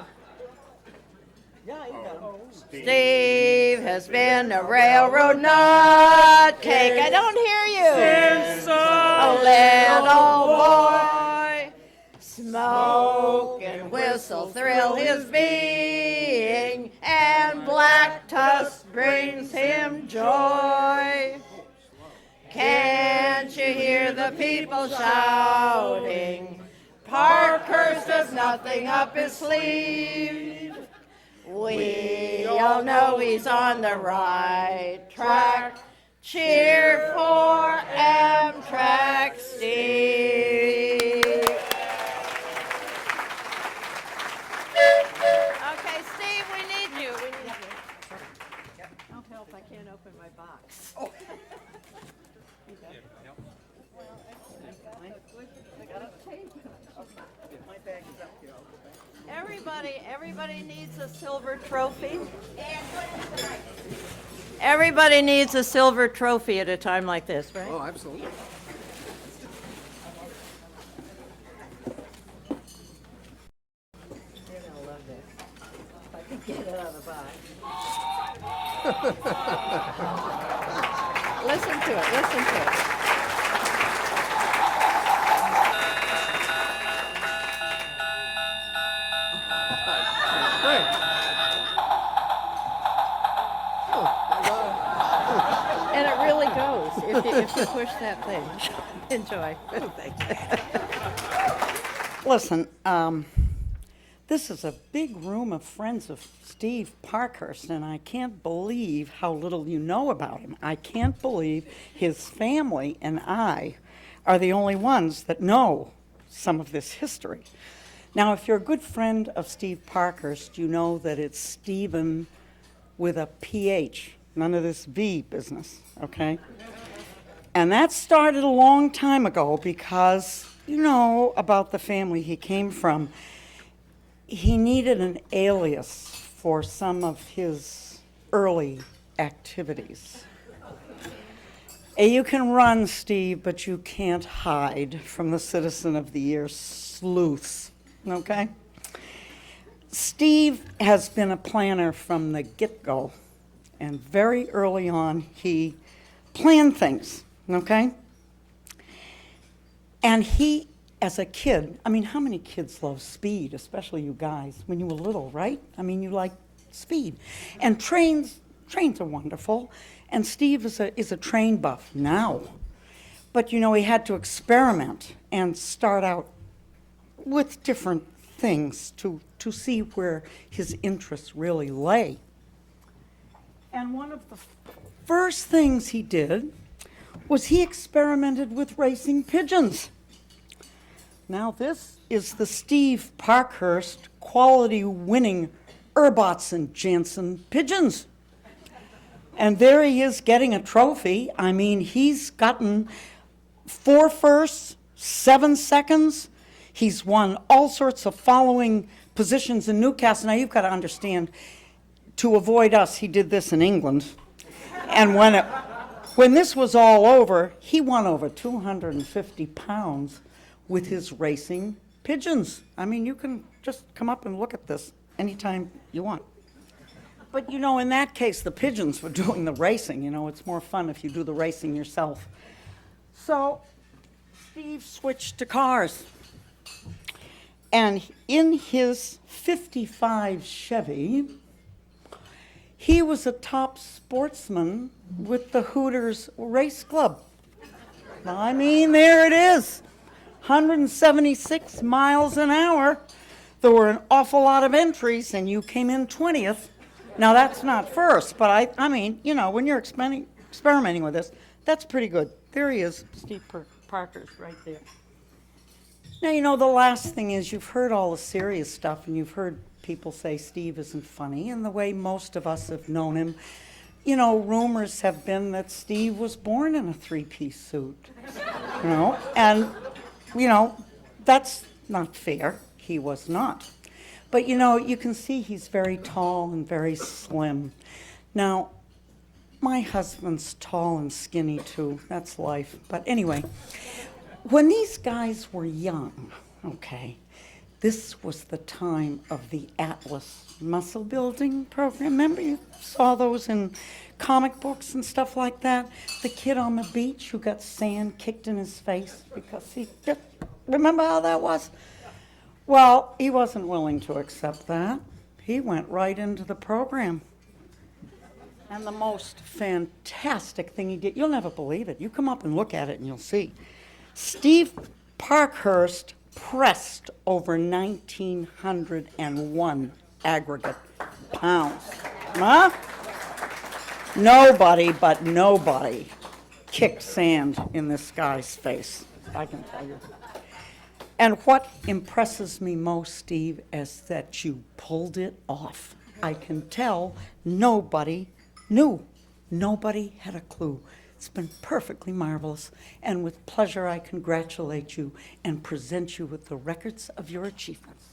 Yeah, you got them. Steve has been a railroad nutcake. I don't hear you. Since A little boy. Smoke and whistle thrill his being, and black tusk brings him joy. Can't you hear the people shouting? Parkhurst has nothing up his sleeve. We all know he's on the right track. Cheer for Amtrak Steve. Okay, Steve, we need you. Oh, help, I can't open my box. Everybody needs a silver trophy. Everybody needs a silver trophy at a time like this, right? Oh, absolutely. You're gonna love this. If I can get it out of the box. Listen to it, listen to it. And it really goes if you push that thing. Enjoy. Listen, this is a big room of friends of Steve Parkhurst, and I can't believe how little you know about him. I can't believe his family and I are the only ones that know some of this history. Now, if you're a good friend of Steve Parkhurst, you know that it's Stephen with a PH, none of this V business, okay? And that started a long time ago because you know about the family he came from. He needed an alias for some of his early activities. You can run, Steve, but you can't hide from the Citizen of the Year sleuths, okay? Steve has been a planner from the get-go, and very early on, he plan things, okay? And he, as a kid, I mean, how many kids love speed, especially you guys, when you were little, right? I mean, you like speed. And trains are wonderful, and Steve is a train buff now. But, you know, he had to experiment and start out with different things to see where his interests really lay. And one of the first things he did was he experimented with racing pigeons. Now this is the Steve Parkhurst quality-winning Erbots Jansen pigeons. And there he is getting a trophy. I mean, he's gotten 4 firsts, 7 seconds. He's won all sorts of following positions in Newcastle. Now, you've got to understand, to avoid us, he did this in England. And when this was all over, he won over 250 pounds with his racing pigeons. I mean, you can just come up and look at this anytime you want. But, you know, in that case, the pigeons were doing the racing. You know, it's more fun if you do the racing yourself. So Steve switched to cars. And in his 55 Chevy, he was a top sportsman with the Hooters Race Club. I mean, there it is, 176 miles an hour. There were an awful lot of entries, and you came in 20th. Now, that's not first, but I mean, you know, when you're experimenting with this, that's pretty good. There he is, Steve Parkhurst, right there. Now, you know, the last thing is you've heard all the serious stuff, and you've heard people say Steve isn't funny, and the way most of us have known him, you know, rumors have been that Steve was born in a 3-piece suit, you know, and, you know, that's not fair. He was not. But, you know, you can see he's very tall and very slim. Now, my husband's tall and skinny, too. That's life. But anyway, when these guys were young, okay, this was the time of the Atlas muscle building program. Remember you saw those in comic books and stuff like that? The kid on the beach who got sand kicked in his face because he just, remember how that was? Well, he wasn't willing to accept that. He went right into the program. And the most fantastic thing he did, you'll never believe it. You come up and look at it and you'll see. Steve Parkhurst pressed over 1,901 aggregate pounds. Huh? Nobody but nobody kicked sand in this guy's face, I can tell you. And what impresses me most, Steve, is that you pulled it off. I can tell nobody knew. Nobody had a clue. It's been perfectly marvelous. And with pleasure, I congratulate you and present you with the records of your achievements.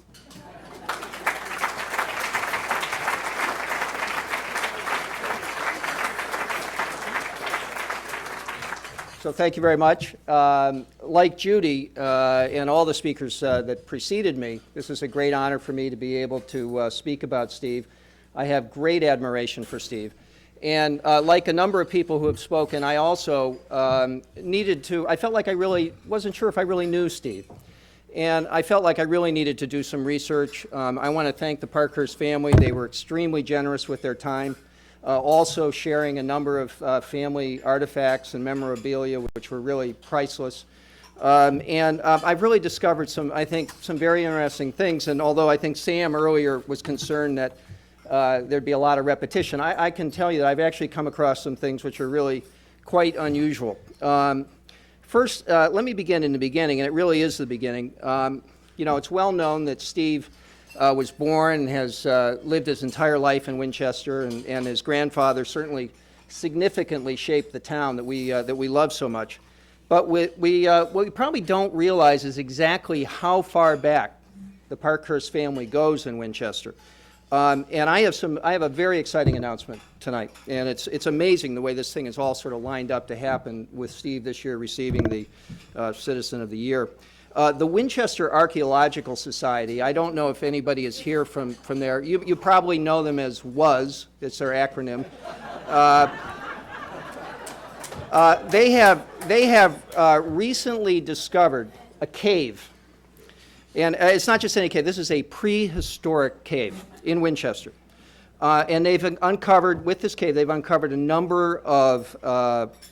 So thank you very much. Like Judy and all the speakers that preceded me, this is a great honor for me to be able to speak about Steve. I have great admiration for Steve. And like a number of people who have spoken, I also I felt like I really wasn't sure if I really knew Steve. And I felt like I really needed to do some research. I want to thank the Parkhurst family. They were extremely generous with their time. Also sharing a number of family artifacts and memorabilia, which were really priceless. I've really discovered some very interesting things. And although I think Sam earlier was concerned that there'd be a lot of repetition, I can tell you that I've actually come across some things which are really quite unusual. First, let me begin in the beginning, and it really is the beginning. You know, it's well known that Steve was born and has lived his entire life in Winchester, and his grandfather certainly significantly shaped the town that we love so much. But what we probably don't realize is exactly how far back the Parkhurst family goes in Winchester. And I have a very exciting announcement tonight, and it's amazing the way this thing is all sort of lined up to happen with Steve this year receiving the Citizen of the Year. The Winchester Archaeological Society, I don't know if anybody is here from there. You probably know them as WAS, it's their acronym. They have recently discovered a cave. And it's not just any cave, this is a prehistoric cave in Winchester. And they've uncovered, with this cave, they've uncovered a number of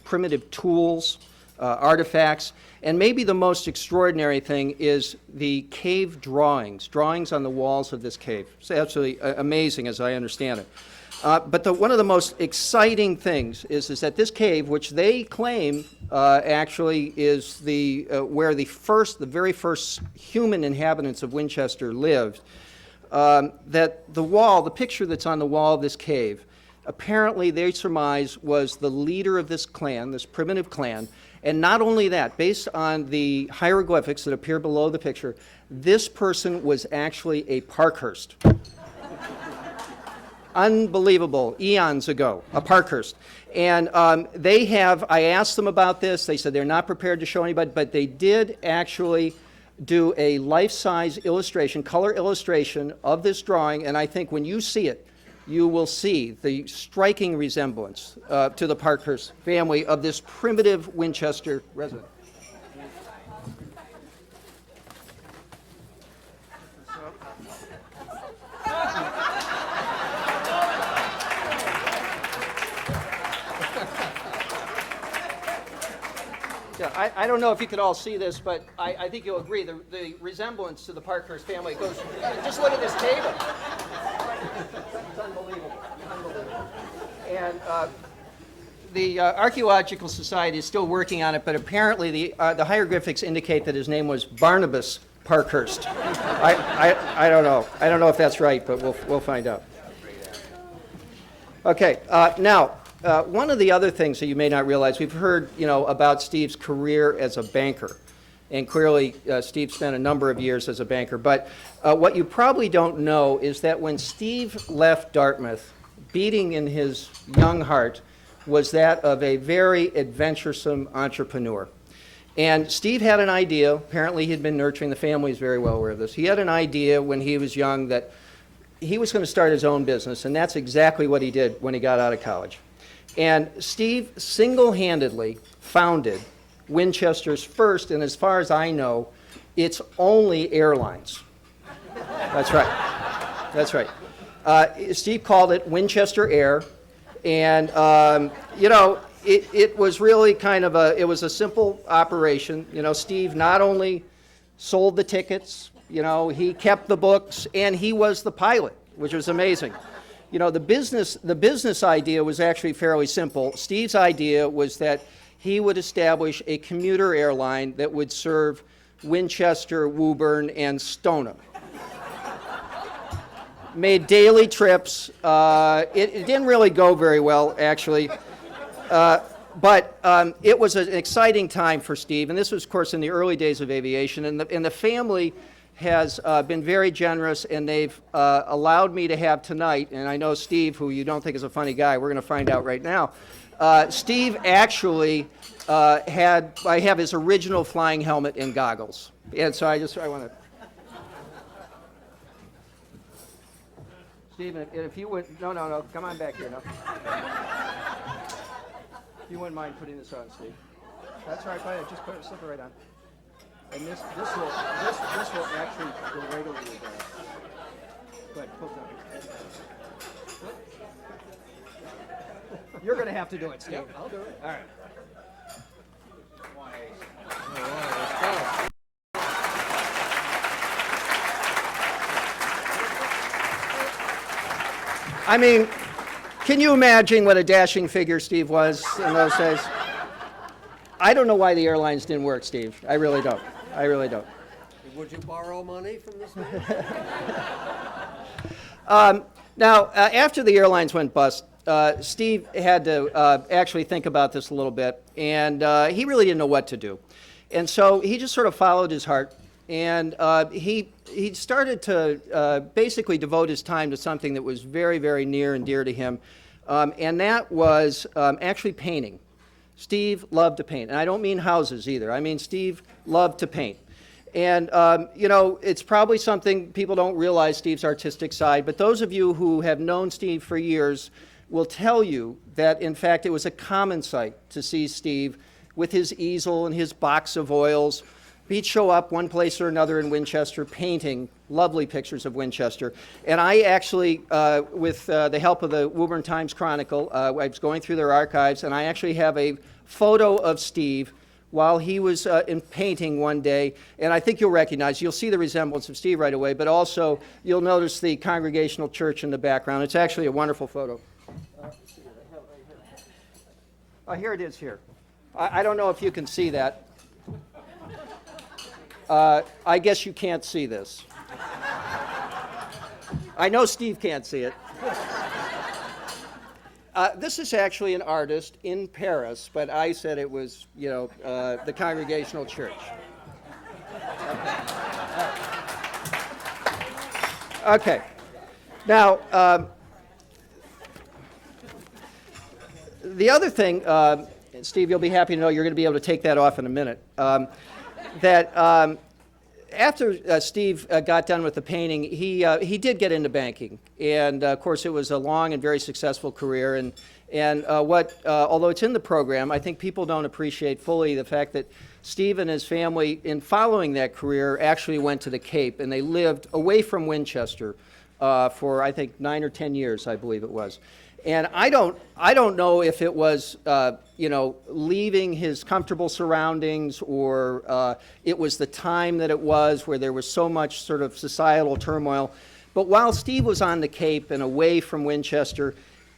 primitive tools, artifacts, and maybe the most extraordinary thing is the cave drawings on the walls of this cave. It's absolutely amazing as I understand it. But one of the most exciting things is that this cave, which they claim actually is where the very first human inhabitants of Winchester lived, that the picture that's on the wall of this cave, apparently they surmise was the leader of this clan, this primitive clan. And not only that, based on the hieroglyphics that appear below the picture, this person was actually a Parkhurst. Unbelievable, eons ago, a Parkhurst. And I asked them about this, they said they're not prepared to show anybody, but they did actually do a life-size illustration, color illustration of this drawing, and I think when you see it, you will see the striking resemblance to the Parkhurst family of this primitive Winchester resident. Yeah, I don't know if you could all see this, but I think you'll agree the resemblance to the Parkhurst family goes. Just look at this table. It's unbelievable. And the Archaeological Society is still working on it, but apparently the hieroglyphics indicate that his name was Barnabas Parkhurst. I don't know. I don't know if that's right, but we'll find out. Okay, now. One of the other things that you may not realize, we've heard, about Steve's career as a banker, and clearly Steve spent a number of years as a banker. But what you probably don't know is that when Steve left Dartmouth, beating in his young heart was that of a very adventuresome entrepreneur. And Steve had an idea. Apparently, he'd been nurturing the family. Is very well aware of this. He had an idea when he was young that he was going to start his own business, and that's exactly what he did when he got out of college. And Steve single-handedly founded Winchester's first, and as far as I know, its only airlines. That's right. That's right. Steve called it Winchester Air, and it was really kind of it was a simple operation. Steve not only sold the tickets, he kept the books, and he was the pilot, which was amazing. The business idea was actually fairly simple. Steve's idea was that he would establish a commuter airline that would serve Winchester, Woburn, and Stoneham. Made daily trips. It didn't really go very well, actually. But it was an exciting time for Steve, and this was, of course, in the early days of aviation, and the family has been very generous, and they've allowed me to have tonight, and I know Steve, who you don't think is a funny guy, we're going to find out right now. Steve actually I have his original flying helmet and goggles. And so I want to... Steve, if you would... No, come on back here, no. If you wouldn't mind putting this on, Steve. That's all right, fine, just slip it right on. And this will actually go right over your glass. Go ahead, pull down. You're going to have to do it, Steve. Yep, I'll do it. All right. I mean, can you imagine what a dashing figure Steve was in those days? I don't know why the airlines didn't work, Steve. I really don't. Would you borrow money from this man? Now, after the airlines went bust, Steve had to actually think about this a little bit, and he really didn't know what to do. And so he just sort of followed his heart, and he started to basically devote his time to something that was very, very near and dear to him, and that was actually painting. Steve loved to paint, and I don't mean houses either. I mean Steve loved to paint. And, it's probably something people don't realize, Steve's artistic side, but those of you who have known Steve for years will tell you that, in fact, it was a common sight to see Steve with his easel and his box of oils. He'd show up one place or another in Winchester painting lovely pictures of Winchester. And I actually, with the help of the Woburn Times Chronicle, I was going through their archives, and I actually have a photo of Steve while he was in painting one day. And I think you'll see the resemblance of Steve right away, but also you'll notice the Congregational Church in the background. It's actually a wonderful photo. Here it is here. I don't know if you can see that. I guess you can't see this. I know Steve can't see it. This is actually an artist in Paris, but I said it was, the Congregational Church. Okay. Now, the other thing, Steve, you'll be happy to know you're going to be able to take that off in a minute. After Steve got done with the painting, he did get into banking, and of course it was a long and very successful career. And although it's in the program, I think people don't appreciate fully the fact that Steve and his family, in following that career, actually went to the Cape, and they lived away from Winchester for I think 9 or 10 years, I believe it was. And I don't know if it was, leaving his comfortable surroundings, or it was the time that it was where there was so much sort of societal turmoil. But while Steve was on the Cape and away from Winchester,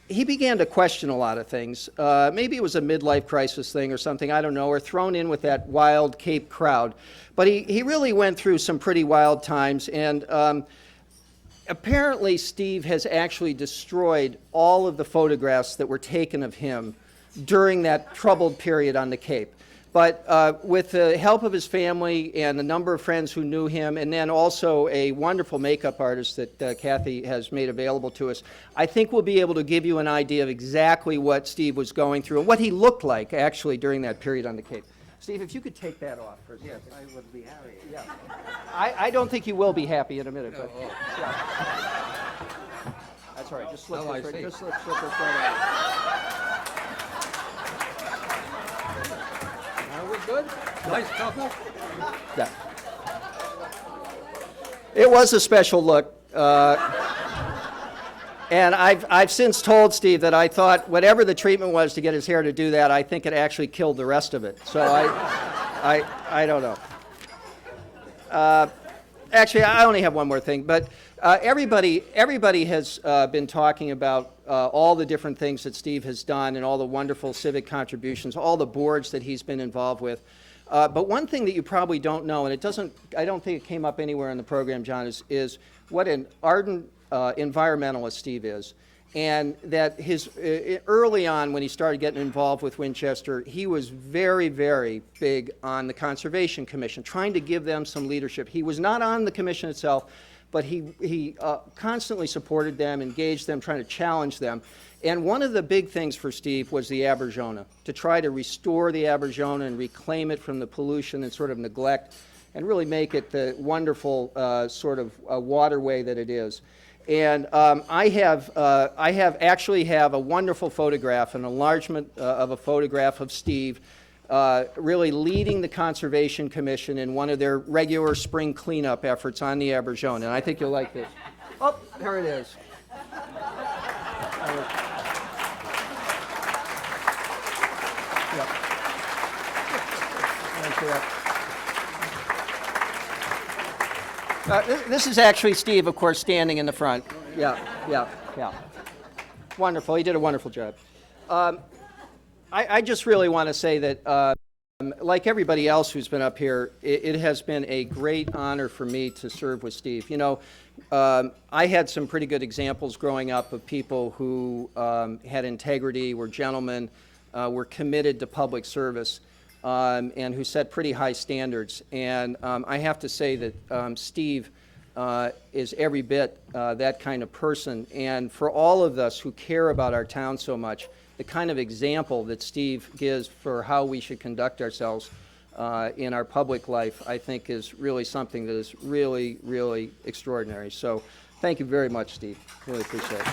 he began to question a lot of things. Maybe it was a midlife crisis thing or something, I don't know, or thrown in with that wild Cape crowd. But he really went through some pretty wild times, and apparently, Steve has actually destroyed all of the photographs that were taken of him during that troubled period on the Cape. But with the help of his family and a number of friends who knew him, and then also a wonderful makeup artist that Kathy has made available to us, I think we'll be able to give you an idea of exactly what Steve was going through and what he looked like, actually, during that period on the Cape. Steve, if you could take that off for a second. Yes, I would be happy. Yeah. I don't think you will be happy in a minute, but yeah. That's all right. Just slip this right. Just slip this right out. Are we good? Nice couple. Yeah. It was a special look. And I've since told Steve that I thought whatever the treatment was to get his hair to do that, I think it actually killed the rest of it. So I don't know. Actually, I only have one more thing, but everybody has been talking about all the different things that Steve has done and all the wonderful civic contributions, all the boards that he's been involved with. But one thing that you probably don't know, and I don't think it came up anywhere in the program, John, is what an ardent environmentalist Steve is. And that early on when he started getting involved with Winchester, he was very, very big on the Conservation Commission, trying to give them some leadership. He was not on the commission itself, but he constantly supported them, engaged them, trying to challenge them. And one of the big things for Steve was the Aberjona, to try to restore the Aberjona and reclaim it from the pollution and sort of neglect, and really make it the wonderful sort of waterway that it is. And I actually have a wonderful photograph, an enlargement of a photograph of Steve really leading the Conservation Commission in one of their regular spring cleanup efforts on the Aberjona. And I think you'll like this. Oh, there it is. This is actually Steve, of course, standing in the front. Yeah. Wonderful. He did a wonderful job. I just really want to say that, like everybody else who's been up here, it has been a great honor for me to serve with Steve. You know, I had some pretty good examples growing up of people who had integrity, were gentlemen, were committed to public service. And who set pretty high standards. And I have to say that Steve is every bit that kind of person. And for all of us who care about our town so much, the kind of example that Steve gives for how we should conduct ourselves in our public life, I think is really something that is really, really extraordinary. So thank you very much, Steve. Really appreciate it.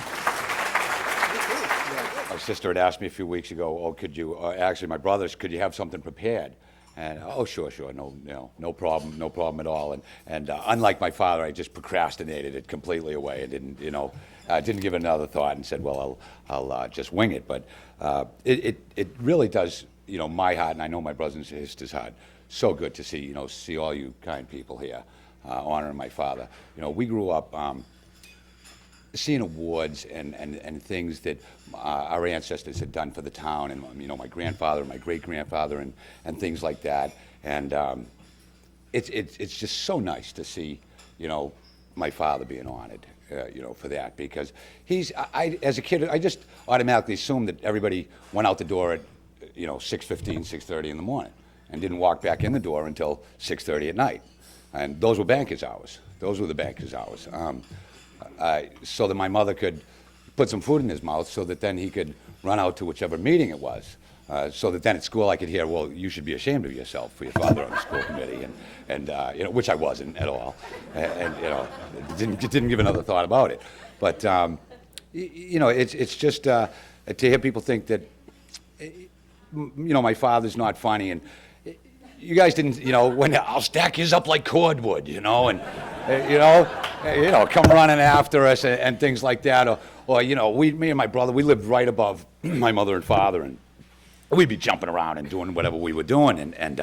My sister had asked me a few weeks ago, oh, could you, actually my brothers, could you have something prepared? And, oh, sure, no problem at all. And unlike my father, I just procrastinated it completely away and didn't, didn't give it another thought and said, well, I'll just wing it. But it really does, my heart, and I know my brothers and sisters' heart, so good to see, see all you kind people here honoring my father. We grew up seeing awards and things that our ancestors had done for the town, and my grandfather and my great-grandfather and things like that. And it's just so nice to see, my father being honored, for that, because as a kid, I just automatically assumed that everybody went out the door at 6:15, 6:30 in the morning and didn't walk back in the door until 6:30 at night. And those were bankers' hours. Those were the bankers' hours. So that my mother could put some food in his mouth so that then he could run out to whichever meeting it was. So that then at school I could hear, well, you should be ashamed of yourself for your father on the school committee, and which I wasn't at all. Didn't give another thought about it. But, it's just to hear people think that, my father's not funny, and you guys didn't, when I'll stack his up like cordwood, and, come running after us and things like that. Or me and my brother, we lived right above my mother and father, and we'd be jumping around and doing whatever we were doing, and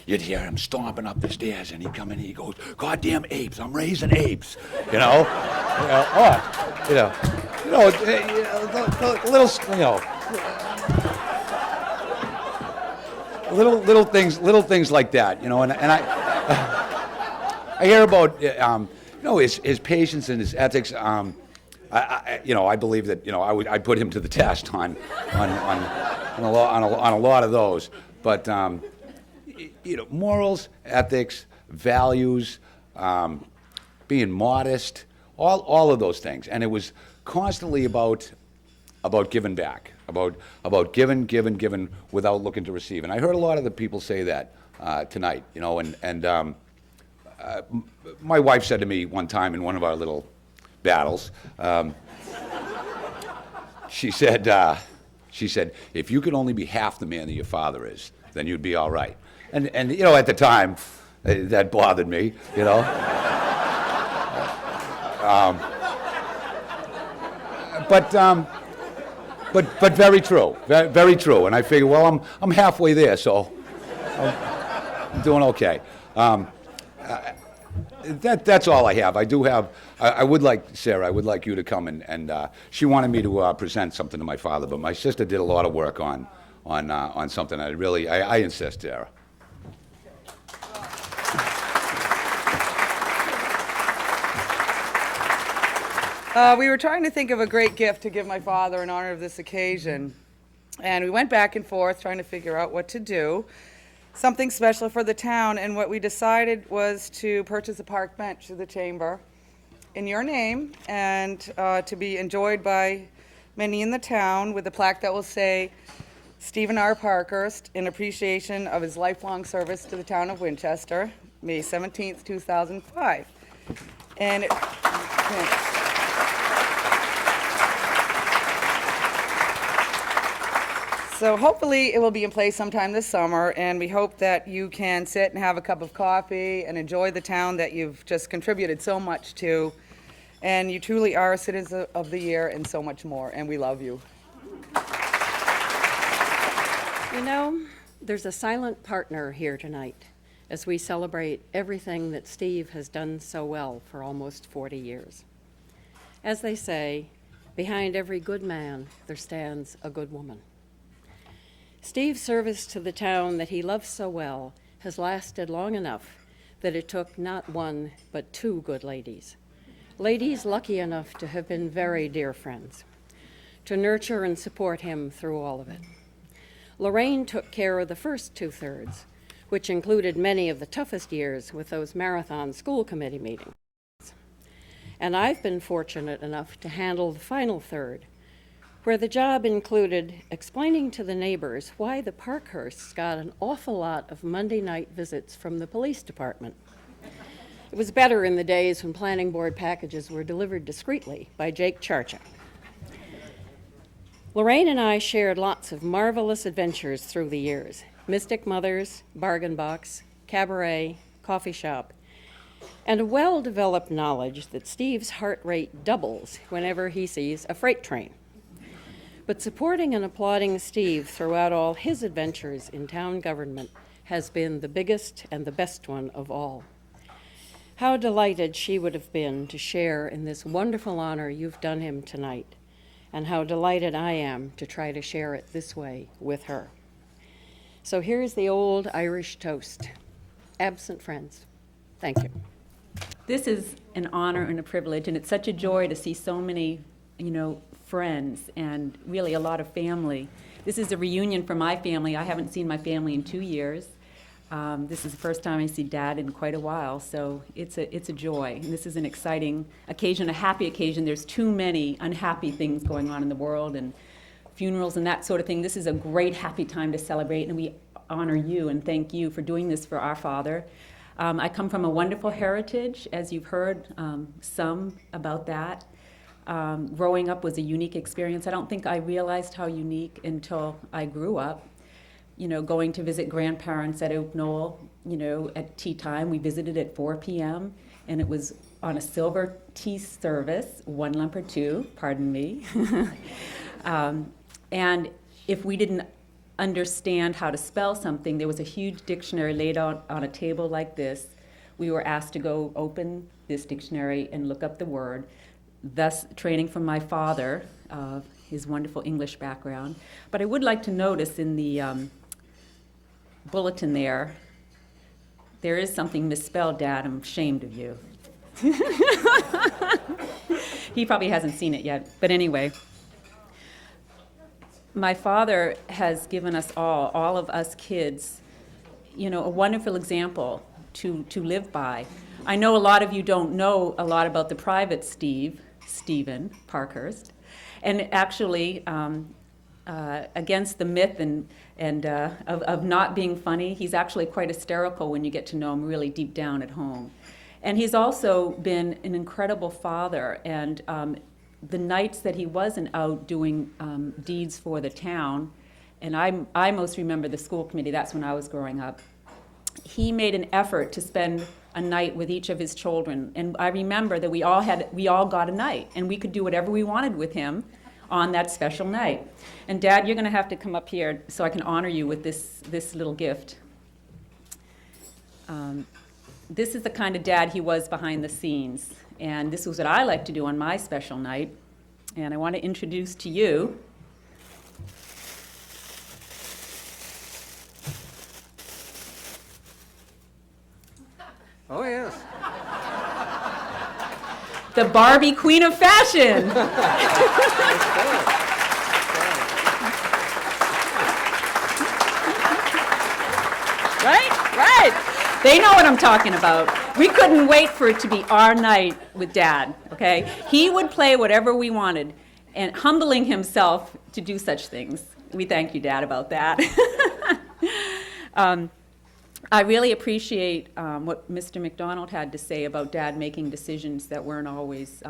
you'd hear him stomping up the stairs, and he'd come in and he goes, "Goddamn apes, I'm raising apes," little, little things like that, and I hear about his patience and his ethics. I believe that I'd put him to the test on a lot of those. But morals, ethics, values, being modest, all of those things, and it was constantly about giving back, about giving without looking to receive. And I heard a lot of the people say that tonight, and my wife said to me one time in one of our little battles, she said, if you could only be half the man that your father is, then you'd be all right. And at the time, that bothered me, But very true, very true. And I figure, well, I'm halfway there, so I'm doing okay. That's all I have. I would like, Sarah, I would like you to come and she wanted me to present something to my father, but my sister did a lot of work on something. I insist, Sarah. We were trying to think of a great gift to give my father in honor of this occasion. And we went back and forth trying to figure out what to do. Something special for the town, and what we decided was to purchase a park bench to the chamber in your name, and to be enjoyed by many in the town, with a plaque that will say, Stephen R. Parkhurst, in appreciation of his lifelong service to the town of Winchester, May 17th, 2005. And so hopefully it will be in place sometime this summer, and we hope that you can sit and have a cup of coffee and enjoy the town that you've just contributed so much to. And you truly are a Citizen of the Year and so much more, and we love you. There's a silent partner here tonight as we celebrate everything that Steve has done so well for almost 40 years. As they say, behind every good man, there stands a good woman. Steve's service to the town that he loves so well has lasted long enough that it took not one, but two good ladies. Ladies lucky enough to have been very dear friends, to nurture and support him through all of it. Lorraine took care of the first 2/3, which included many of the toughest years with those marathon school committee meetings. And I've been fortunate enough to handle the final third, where the job included explaining to the neighbors why the Parkhursts got an awful lot of Monday night visits from the police department. It was better in the days when planning board packages were delivered discreetly by Jake Charcha. Lorraine and I shared lots of marvelous adventures through the years. Mystic Mothers, Bargain Box, Cabaret, Coffee Shop, and a well-developed knowledge that Steve's heart rate doubles whenever he sees a freight train. But supporting and applauding Steve throughout all his adventures in town government has been the biggest and the best one of all. How delighted she would have been to share in this wonderful honor you've done him tonight, and how delighted I am to try to share it this way with her. So here's the old Irish toast. Absent friends. Thank you. This is an honor and a privilege, and it's such a joy to see so many, friends and really a lot of family. This is a reunion for my family. I haven't seen my family in 2 years. This is the first time I see Dad in quite a while, so it's a joy. And this is an exciting occasion, a happy occasion. There's too many unhappy things going on in the world, and funerals and that sort of thing. This is a great, happy time to celebrate, and we honor you and thank you for doing this for our father. I come from a wonderful heritage, as you've heard some about that. Growing up was a unique experience. I don't think I realized how unique until I grew up. Going to visit grandparents at Oak Knoll, at tea time. We visited at 4 p.m., and it was on a silver tea service, 1 lump or 2, pardon me. And if we didn't understand how to spell something, there was a huge dictionary laid out on a table like this. We were asked to go open this dictionary and look up the word, thus training from my father, his wonderful English background. But I would like to notice in the bulletin there is something misspelled, Dad. I'm ashamed of you. He probably hasn't seen it yet, but anyway. My father has given us all of us kids, a wonderful example to live by. I know a lot of you don't know a lot about the private Stephen Parkhurst, and actually, against the myth of not being funny, he's actually quite hysterical when you get to know him really deep down at home. And he's also been an incredible father, and the nights that he wasn't out doing deeds for the town, and I most remember the school committee, that's when I was growing up, he made an effort to spend a night with each of his children. And I remember that we all got a night, and we could do whatever we wanted with him on that special night. And Dad, you're going to have to come up here so I can honor you with this little gift. This is the kind of dad he was behind the scenes. And this was what I like to do on my special night. And I want to introduce to you Oh, yes. the Barbie Queen of Fashion. Right. They know what I'm talking about. We couldn't wait for it to be our night with Dad, okay? He would play whatever we wanted, and humbling himself to do such things. We thank you, Dad, about that. I really appreciate what Mr. McDonald had to say about Dad making decisions that weren't always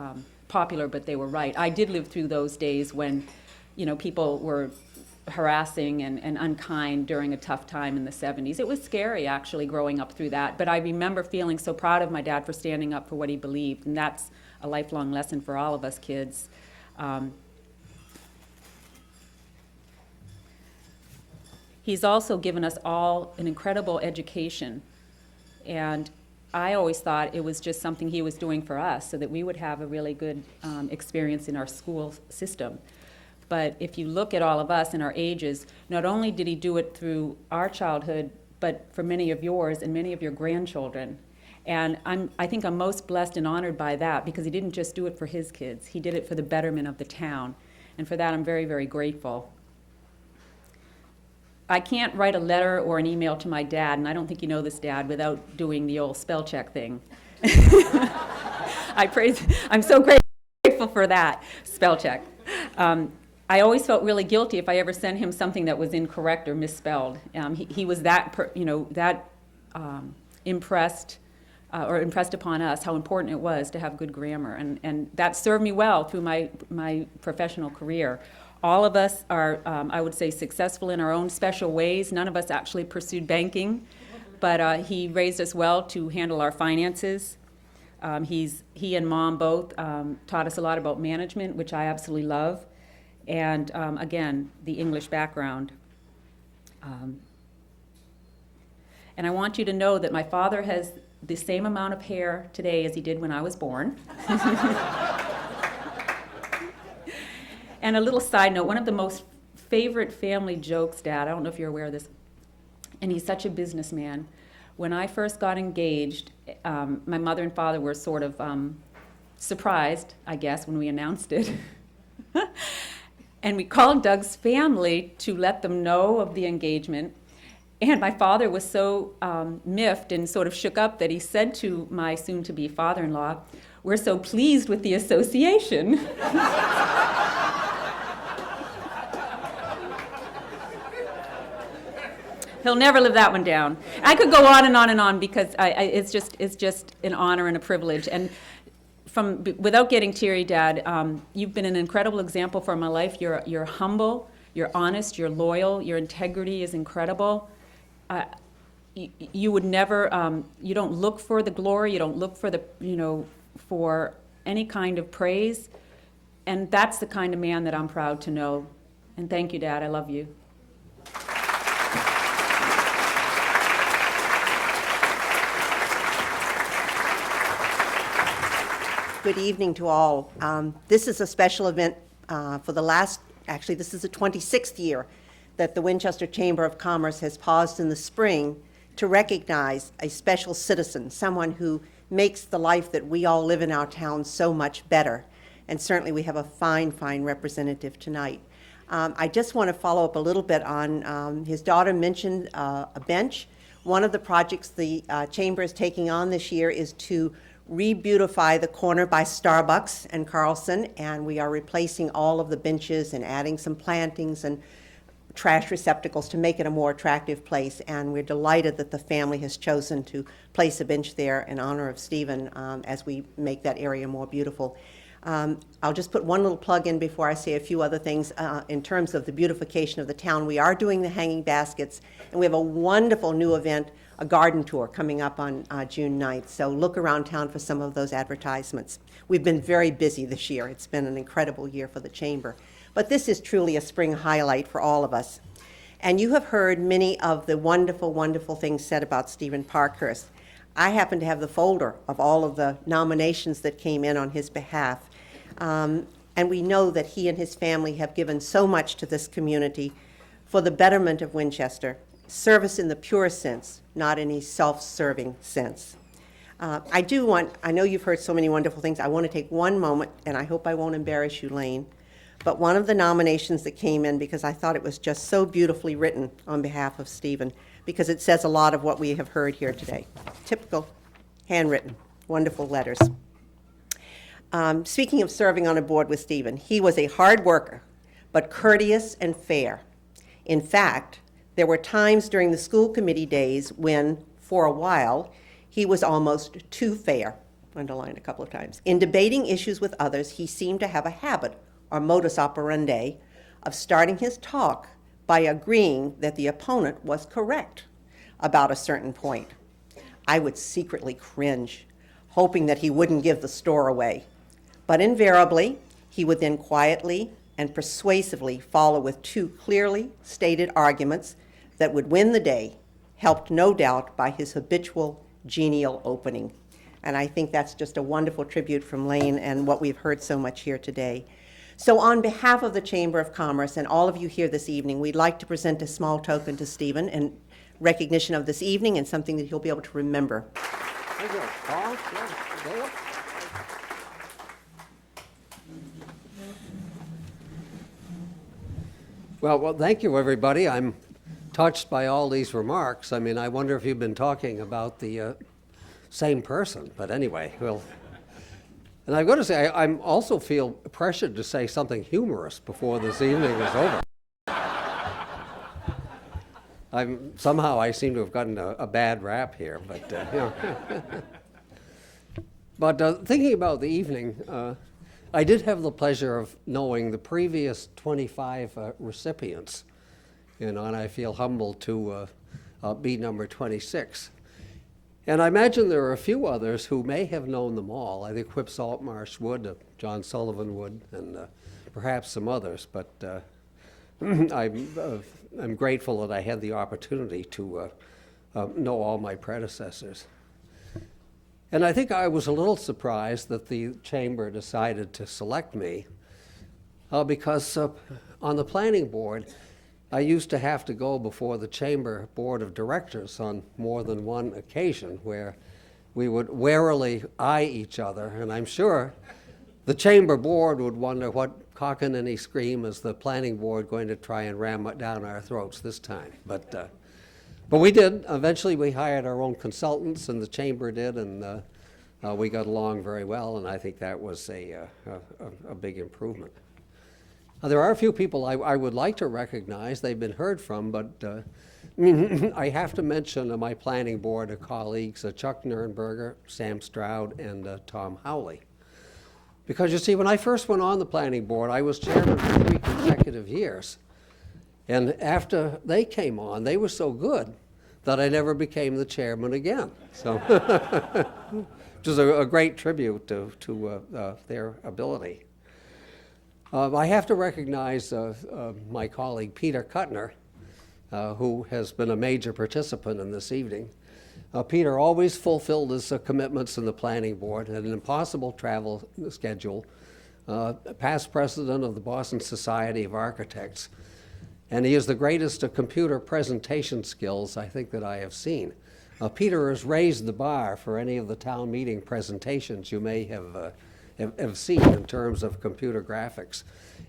popular, but they were right. I did live through those days when, people were harassing and unkind during a tough time in the 70s. It was scary, actually, growing up through that, but I remember feeling so proud of my dad for standing up for what he believed, and that's a lifelong lesson for all of us kids. He's also given us all an incredible education, and I always thought it was just something he was doing for us so that we would have a really good experience in our school system. But if you look at all of us and our ages, not only did he do it through our childhood, but for many of yours and many of your grandchildren. And I think I'm most blessed and honored by that, because he didn't just do it for his kids. He did it for the betterment of the town. And for that, I'm very, very grateful. I can't write a letter or an email to my dad, and I don't think you know this, Dad, without doing the old spell check thing. I'm so grateful for that, spell check. I always felt really guilty if I ever sent him something that was incorrect or misspelled. He was that impressed upon us how important it was to have good grammar, and that served me well through my professional career. All of us are, I would say, successful in our own special ways. None of us actually pursued banking, but he raised us well to handle our finances. He and Mom both taught us a lot about management, which I absolutely love, and again, the English background. And I want you to know that my father has the same amount of hair today as he did when I was born. And a little side note, one of the most favorite family jokes, Dad, I don't know if you're aware of this, and he's such a businessman. When I first got engaged, my mother and father were sort of surprised, I guess, when we announced it. And we called Doug's family to let them know of the engagement. And my father was so miffed and sort of shook up that he said to my soon-to-be father-in-law, "We're so pleased with the association." He'll never live that one down. I could go on and on and on because it's just an honor and a privilege. And without getting teary, Dad, you've been an incredible example for my life. You're humble, you're honest, you're loyal, your integrity is incredible. You would never, you don't look for the glory, you don't look for for any kind of praise. And that's the kind of man that I'm proud to know. And thank you, Dad, I love you. Good evening to all. This is a special event for this is the 26th year that the Winchester Chamber of Commerce has paused in the spring to recognize a special citizen, someone who makes the life that we all live in our town so much better. And certainly we have a fine, fine representative tonight. I just want to follow up a little bit on, his daughter mentioned a bench. One of the projects the Chamber is taking on this year is to re-beautify the corner by Starbucks and Carlson, and we are replacing all of the benches and adding some plantings and trash receptacles to make it a more attractive place. And we're delighted that the family has chosen to place a bench there in honor of Stephen as we make that area more beautiful. I'll just put one little plug in before I say a few other things. In terms of the beautification of the town, we are doing the hanging baskets, and we have a wonderful new event, a garden tour, coming up on June 9th. So look around town for some of those advertisements. We've been very busy this year. It's been an incredible year for the Chamber. But this is truly a spring highlight for all of us. And you have heard many of the wonderful, wonderful things said about Stephen Parkhurst. I happen to have the folder of all of the nominations that came in on his behalf. And we know that he and his family have given so much to this community for the betterment of Winchester, service in the purest sense, not any self-serving sense. I know you've heard so many wonderful things. I want to take one moment, and I hope I won't embarrass you, Lane, but one of the nominations that came in, because I thought it was just so beautifully written on behalf of Stephen, because it says a lot of what we have heard here today. Typical, handwritten, wonderful letters. Speaking of serving on a board with Stephen, he was a hard worker, but courteous and fair. In fact, there were times during the school committee days when, for a while, he was almost too fair, underlined a couple of times. In debating issues with others, he seemed to have a habit, or modus operandi, of starting his talk by agreeing that the opponent was correct about a certain point. I would secretly cringe, hoping that he wouldn't give the store away. But invariably, he would then quietly and persuasively follow with two clearly stated arguments that would win the day, helped no doubt by his habitual genial opening. And I think that's just a wonderful tribute from Lane and what we've heard so much here today. So on behalf of the Chamber of Commerce and all of you here this evening, we'd like to present a small token to Stephen in recognition of this evening and something that he'll be able to remember. Thank you. Carl, go up. Well, thank you, everybody. I'm touched by all these remarks. I mean, I wonder if you've been talking about the same person. But anyway, and I've got to say, I also feel pressured to say something humorous before this evening is over. Somehow I seem to have gotten a bad rap here, but you know. But thinking about the evening, I did have the pleasure of knowing the previous 25 recipients, and I feel humbled to be number 26. And I imagine there are a few others who may have known them all. I think Whip Saltmarsh would, John Sullivan would, and perhaps some others. But I'm grateful that I had the opportunity to know all my predecessors. And I think I was a little surprised that the chamber decided to select me because on the planning board, I used to have to go before the chamber board of directors on more than one occasion where we would warily eye each other, and I'm sure the chamber board would wonder what cock-a-ninny scream is the planning board going to try and ram it down our throats this time. But we did. Eventually we hired our own consultants, and the chamber did, and we got along very well, and I think that was a big improvement. There are a few people I would like to recognize. They've been heard from, but I have to mention my planning board colleagues, Chuck Nurnberger, Sam Stroud, and Tom Howley. Because you see, when I first went on the planning board, I was chairman for 3 consecutive years. And after they came on, they were so good that I never became the chairman again. So, which is a great tribute to their ability. I have to recognize my colleague Peter Kuttner, who has been a major participant in this evening. Peter always fulfilled his commitments in the planning board, had an impossible travel schedule, past president of the Boston Society of Architects, and he is the greatest computer presentation skills I think that I have seen. Peter has raised the bar for any of the town meeting presentations you may have seen in terms of computer graphics.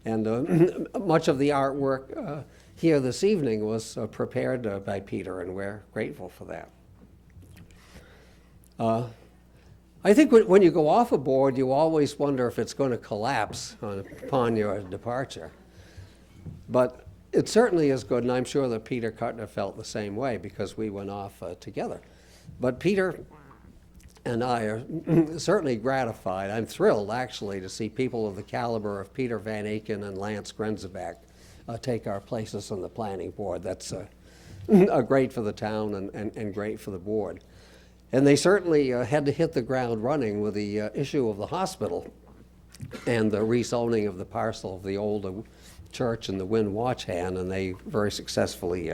And much of the artwork here this evening was prepared by Peter, and we're grateful for that. I think when you go off a board, you always wonder if it's going to collapse upon your departure. But it certainly is good, and I'm sure that Peter Kuttner felt the same way because we went off together. But Peter and I are certainly gratified. I'm thrilled, actually, to see people of the caliber of Peter Van Aken and Lance Grenzebeck take our places on the planning board. That's great for the town and great for the board. And they certainly had to hit the ground running with the issue of the hospital and the rezoning of the parcel of the old church and the Wynn Watch Hand, and they very successfully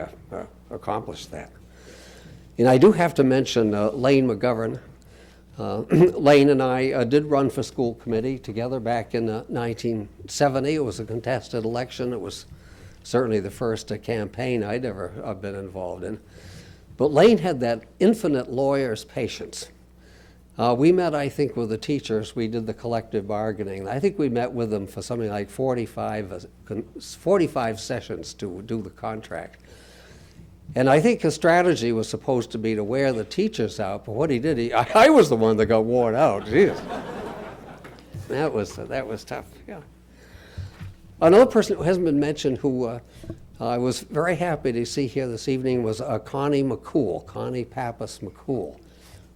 accomplished that. And I do have to mention Lane McGovern. Lane and I did run for school committee together back in 1970. It was a contested election. It was certainly the first campaign I'd ever been involved in. But Lane had that infinite lawyer's patience. We met, I think, with the teachers. We did the collective bargaining. I think we met with them for something like 45 sessions to do the contract. And I think his strategy was supposed to be to wear the teachers out, but what he did, I was the one that got worn out. Jeez. That was tough, yeah. Another person who hasn't been mentioned who I was very happy to see here this evening was Connie McCool, Connie Pappas McCool,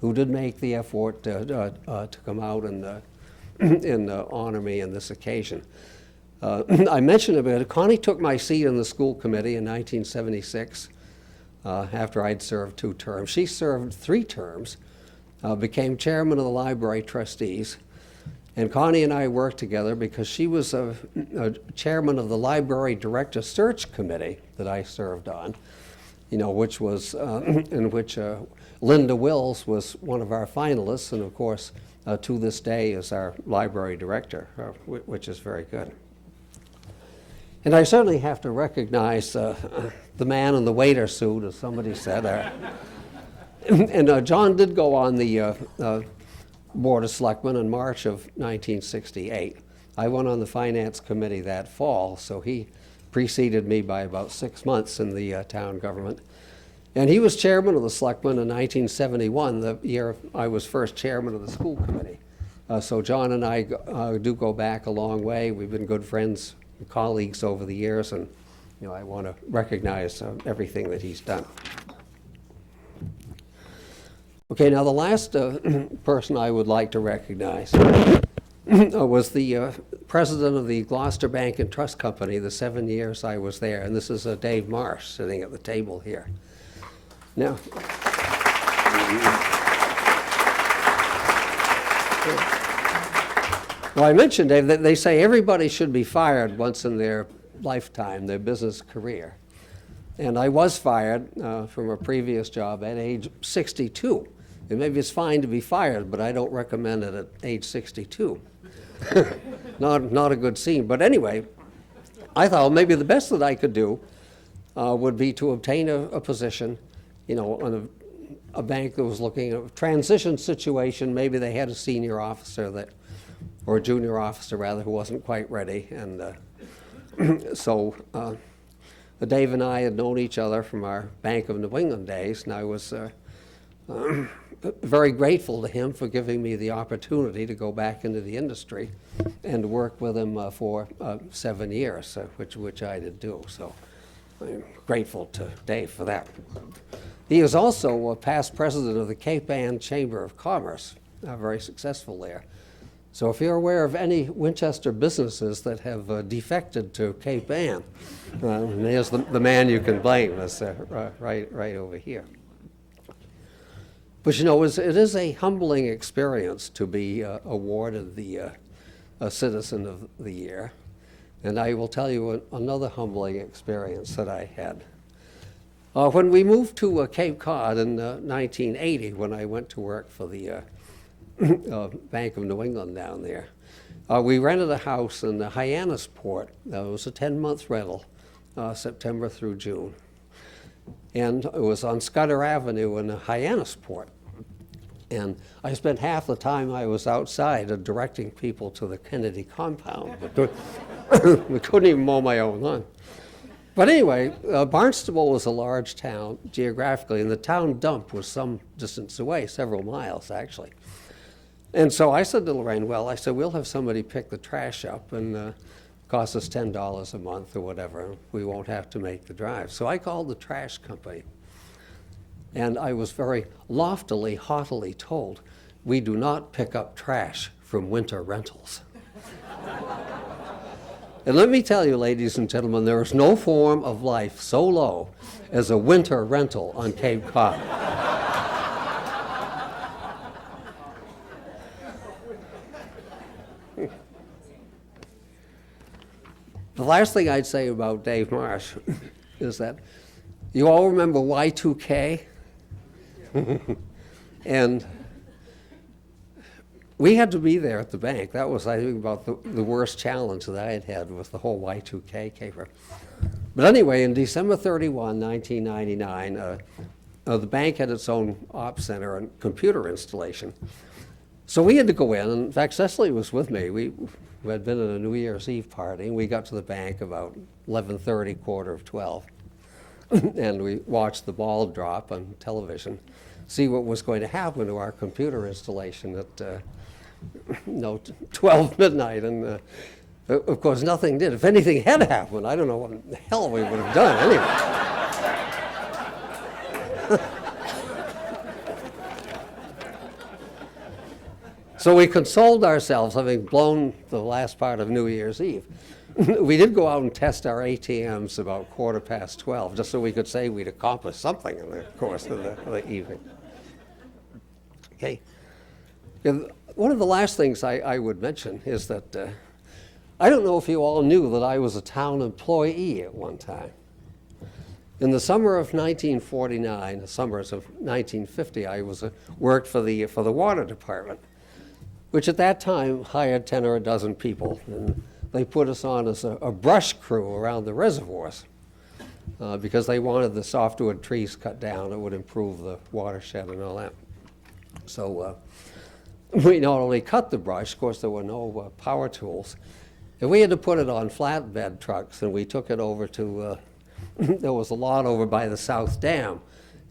who did make the effort to come out and honor me on this occasion. I mentioned a bit, Connie took my seat in the school committee in 1976 after I'd served 2 terms. She served 3 terms, became chairman of the library trustees, and Connie and I worked together because she was a chairman of the library director search committee that I served on, which was in which Linda Wills was one of our finalists, and of course, to this day is our library director, which is very good. And I certainly have to recognize the man in the waiter suit, as somebody said. And John did go on the Board of Selectmen in March of 1968. I went on the Finance Committee that fall, so he preceded me by about 6 months in the town government. And he was chairman of the Selectmen in 1971, the year I was first chairman of the school committee. So John and I do go back a long way. We've been good friends and colleagues over the years, and I want to recognize everything that he's done. Okay, now the last person I would like to recognize was the president of the Gloucester Bank and Trust Company the 7 years I was there. And this is Dave Marsh sitting at the table here. Now, well, I mentioned, Dave, that they say everybody should be fired once in their lifetime, their business career. And I was fired from a previous job at age 62. And maybe it's fine to be fired, but I don't recommend it at age 62. Not a good scene. But anyway, I thought maybe the best that I could do would be to obtain a position, on a bank that was looking at a transition situation. Maybe they had a senior officer or a junior officer rather, who wasn't quite ready. And so Dave and I had known each other from our Bank of New England days, and I was very grateful to him for giving me the opportunity to go back into the industry and work with him for 7 years, which I did do. So I'm grateful to Dave for that. He is also a past president of the Cape Ann Chamber of Commerce, very successful there. So if you're aware of any Winchester businesses that have defected to Cape Ann, there's the man you can blame. That's right over here. But it is a humbling experience to be awarded the Citizen of the Year. And I will tell you another humbling experience that I had. When we moved to Cape Cod in 1980, when I went to work for the Bank of New England down there, we rented a house in Hyannisport. It was a 10-month rental, September through June. And it was on Scudder Avenue in Hyannisport. And I spent half the time I was outside directing people to the Kennedy compound. We couldn't even mow my own lawn. But anyway, Barnstable was a large town geographically, and the town dump was some distance away, several miles actually. And so I said to Lorraine, we'll have somebody pick the trash up, and cost us $10 a month or whatever. We won't have to make the drive. So I called the trash company, and I was very loftily, haughtily told, we do not pick up trash from winter rentals. And let me tell you, ladies and gentlemen, there is no form of life so low as a winter rental on Cape Cod. The last thing I'd say about Dave Marsh is that you all remember Y2K? And we had to be there at the bank. That was, I think, about the worst challenge that I had with the whole Y2K caper. But anyway, in December 31, 1999, the bank had its own ops center and computer installation. So we had to go in, and in fact, Cecily was with me. We had been at a New Year's Eve party, and we got to the bank about 11:30, 11:45. And we watched the ball drop on television, see what was going to happen to our computer installation at 12 midnight. And of course, nothing did. If anything had happened, I don't know what the hell we would have done anyway. So we consoled ourselves, having blown the last part of New Year's Eve. We did go out and test our ATMs about 12:15, just so we could say we'd accomplished something in the course of the evening. Okay. One of the last things I would mention is that I don't know if you all knew that I was a town employee at one time. In the summer of 1949, the summers of 1950, I worked for the water department, which at that time hired 10 or a dozen people. And they put us on as a brush crew around the reservoirs because they wanted the softwood trees cut down. It would improve the watershed and all that. So we not only cut the brush, of course there were no power tools, and we had to put it on flatbed trucks, and we took it over to, there was a lot over by the South Dam,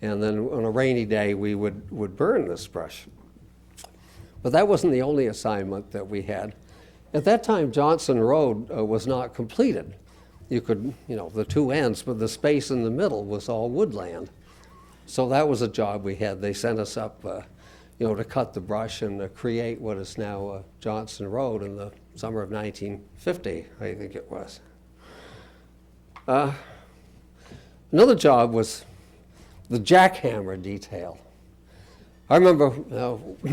and then on a rainy day we would burn this brush. But that wasn't the only assignment that we had. At that time, Johnson Road was not completed. You could, the two ends, but the space in the middle was all woodland. So that was a job we had. They sent us up, to cut the brush and create what is now Johnson Road in the summer of 1950, I think it was. Another job was the jackhammer detail. I remember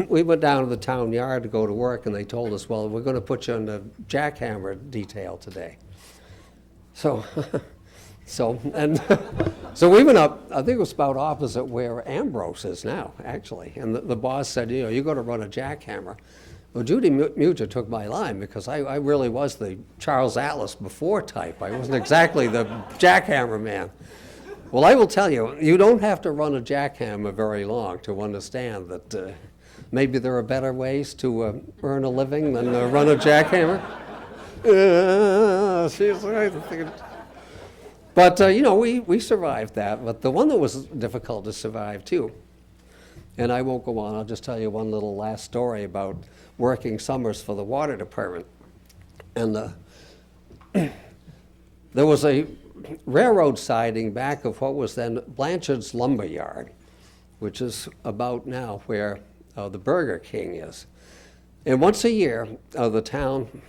we went down to the town yard to go to work, and they told us, well, we're going to put you on the jackhammer detail today. So, so we went up, I think it was about opposite where Ambrose is now, actually. And the boss said, you got to run a jackhammer. Well, Judy Muter took my line because I really was the Charles Atlas before type. I wasn't exactly the jackhammer man. Well, I will tell you, you don't have to run a jackhammer very long to understand that maybe there are better ways to earn a living than run a jackhammer. But, we survived that. But the one that was difficult to survive, too, and I won't go on, I'll just tell you one little last story about working summers for the water department. And there was a railroad siding back of what was then Blanchard's Lumber Yard, which is about now where the Burger King is. And once a year, the town,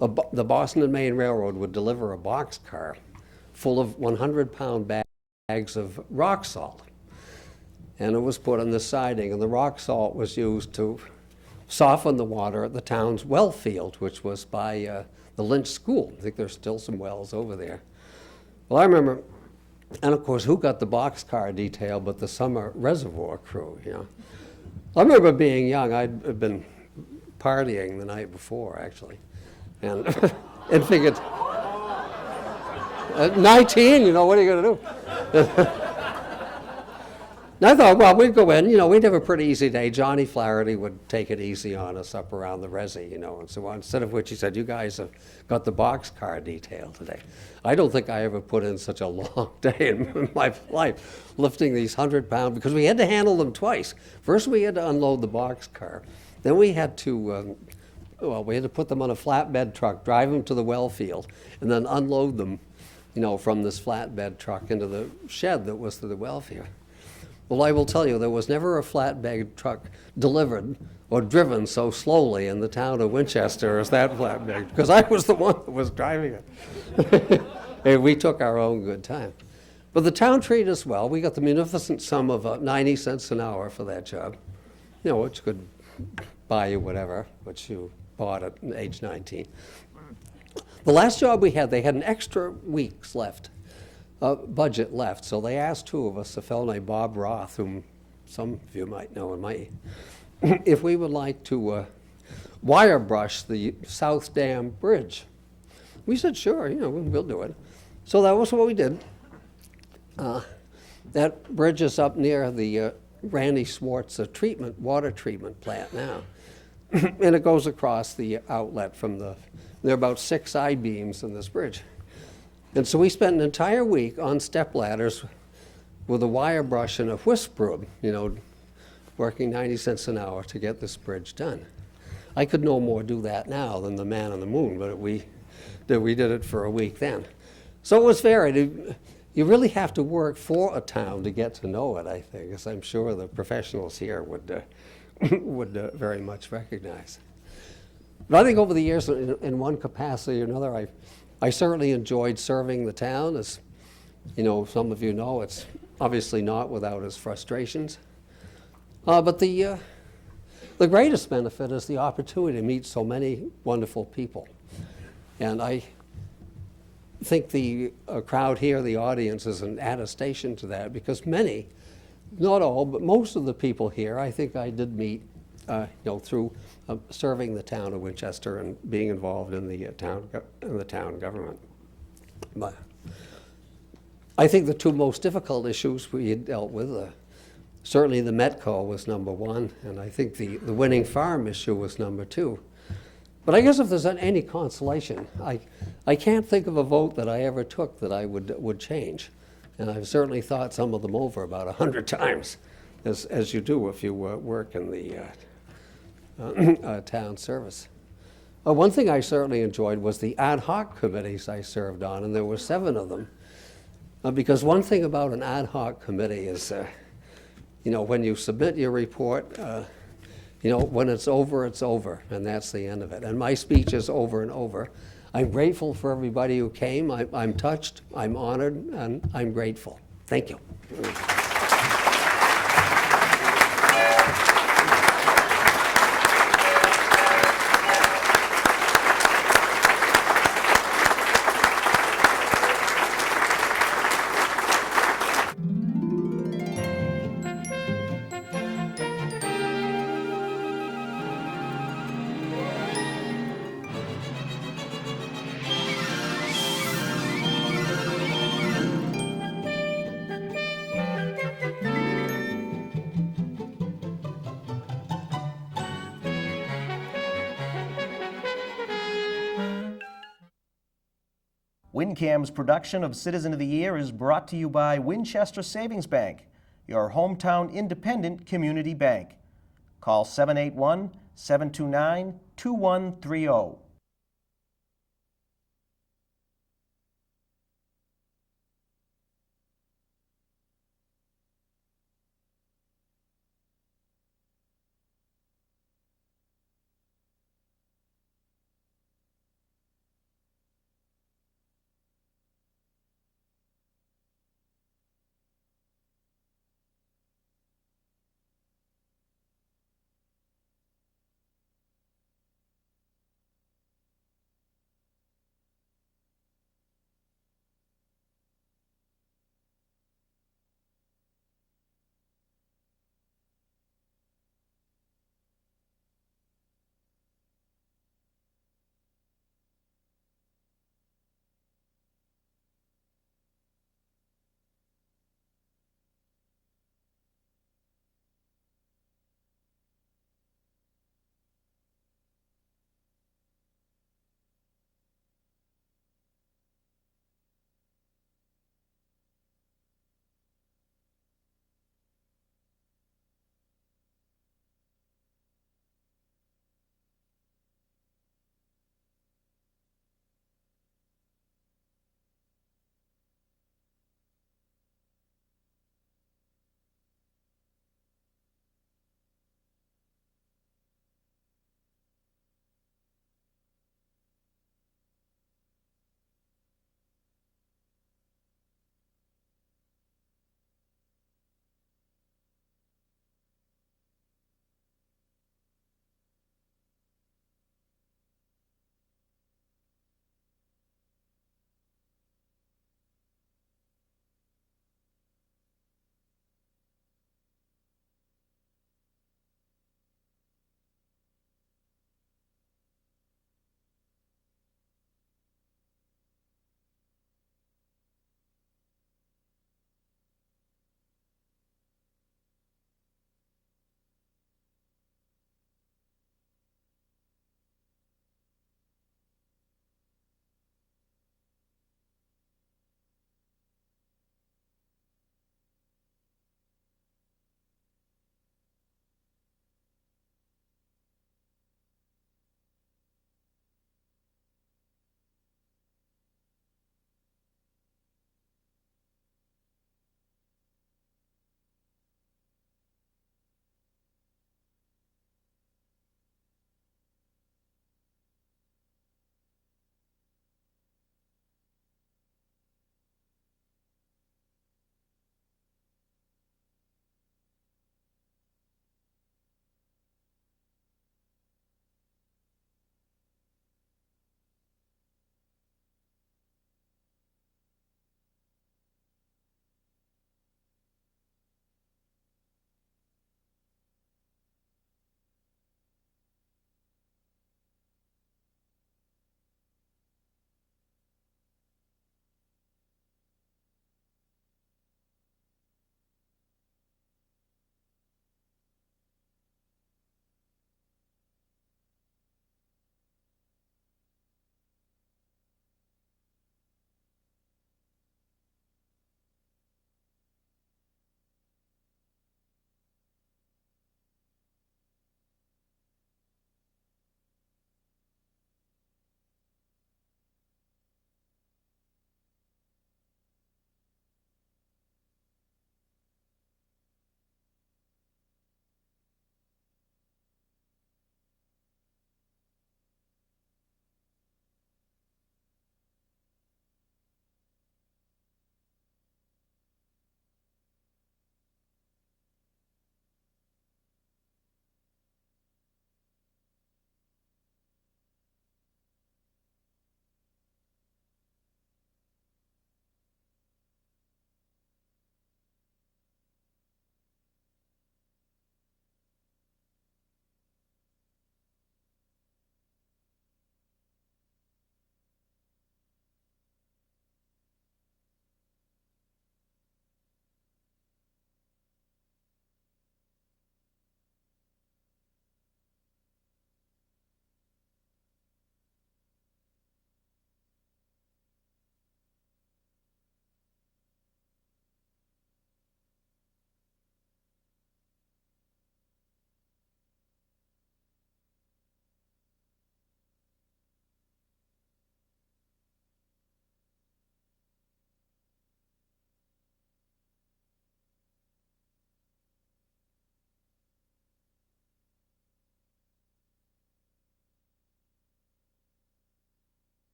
the Boston and Maine Railroad would deliver a boxcar full of 100-pound bags of rock salt. And it was put on the siding, and the rock salt was used to soften the water at the town's well field, which was by the Lynch School. I think there's still some wells over there. Well, I remember, and of course, who got the boxcar detail but the summer reservoir crew, I remember being young. I'd been partying the night before, actually, and, and figured, 19, what are you going to do? And I thought, well, we'd go in, we'd have a pretty easy day. Johnny Flaherty would take it easy on us up around the resi, and so on. Instead of which he said, you guys have got the boxcar detail today. I don't think I ever put in such a long day in my life, lifting these 100-pound, because we had to handle them twice. First, we had to unload the boxcar. Then we had to, we had to put them on a flatbed truck, drive them to the well field, and then unload them, from this flatbed truck into the shed that was to the well field. Well, I will tell you, there was never a flatbed truck delivered or driven so slowly in the town of Winchester as that flatbed, because I was the one that was driving it. And we took our own good time. But the town treated us well. We got the munificent sum of 90 cents an hour for that job, which could buy you whatever, which you bought at age 19. The last job we had, they had an extra week's left. Budget left, so they asked two of us, a fellow named Bob Roth, whom some of you might know and might, if we would like to wire brush the South Dam Bridge. We said, sure, we'll do it. So that was what we did. That bridge is up near the Randy Swartz water treatment plant now. And it goes across the outlet from there are about 6 I-beams in this bridge. And so we spent an entire week on step ladders with a wire brush and a whisk broom, working 90 cents an hour to get this bridge done. I could no more do that now than the man on the moon, but we did it for a week then. So it was varied. You really have to work for a town to get to know it, I think, as I'm sure the professionals here would very much recognize. But I think over the years, in one capacity or another, I certainly enjoyed serving the town. As some of you know, it's obviously not without its frustrations. But the greatest benefit is the opportunity to meet so many wonderful people. And I think the crowd here, the audience, is an attestation to that, because many, not all, but most of the people here, I think I did meet through serving the town of Winchester and being involved in the town government. But I think the two most difficult issues we had dealt with, certainly the Metco was number one, and I think the winning farm issue was number two. But I guess if there's any consolation, I can't think of a vote that I ever took that I would change. And I've certainly thought some of them over about 100 times, as you do if you work in the town service. One thing I certainly enjoyed was the ad hoc committees I served on, and there were 7 of them. Because one thing about an ad hoc committee is, when you submit your report, You know, when it's over, and that's the end of it. And my speech is over and over. I'm grateful for everybody who came. I'm touched, I'm honored, and I'm grateful. Thank you. WinCam's production of Citizen of the Year is brought to you by Winchester Savings Bank, your hometown independent community bank. Call 781-729-2130.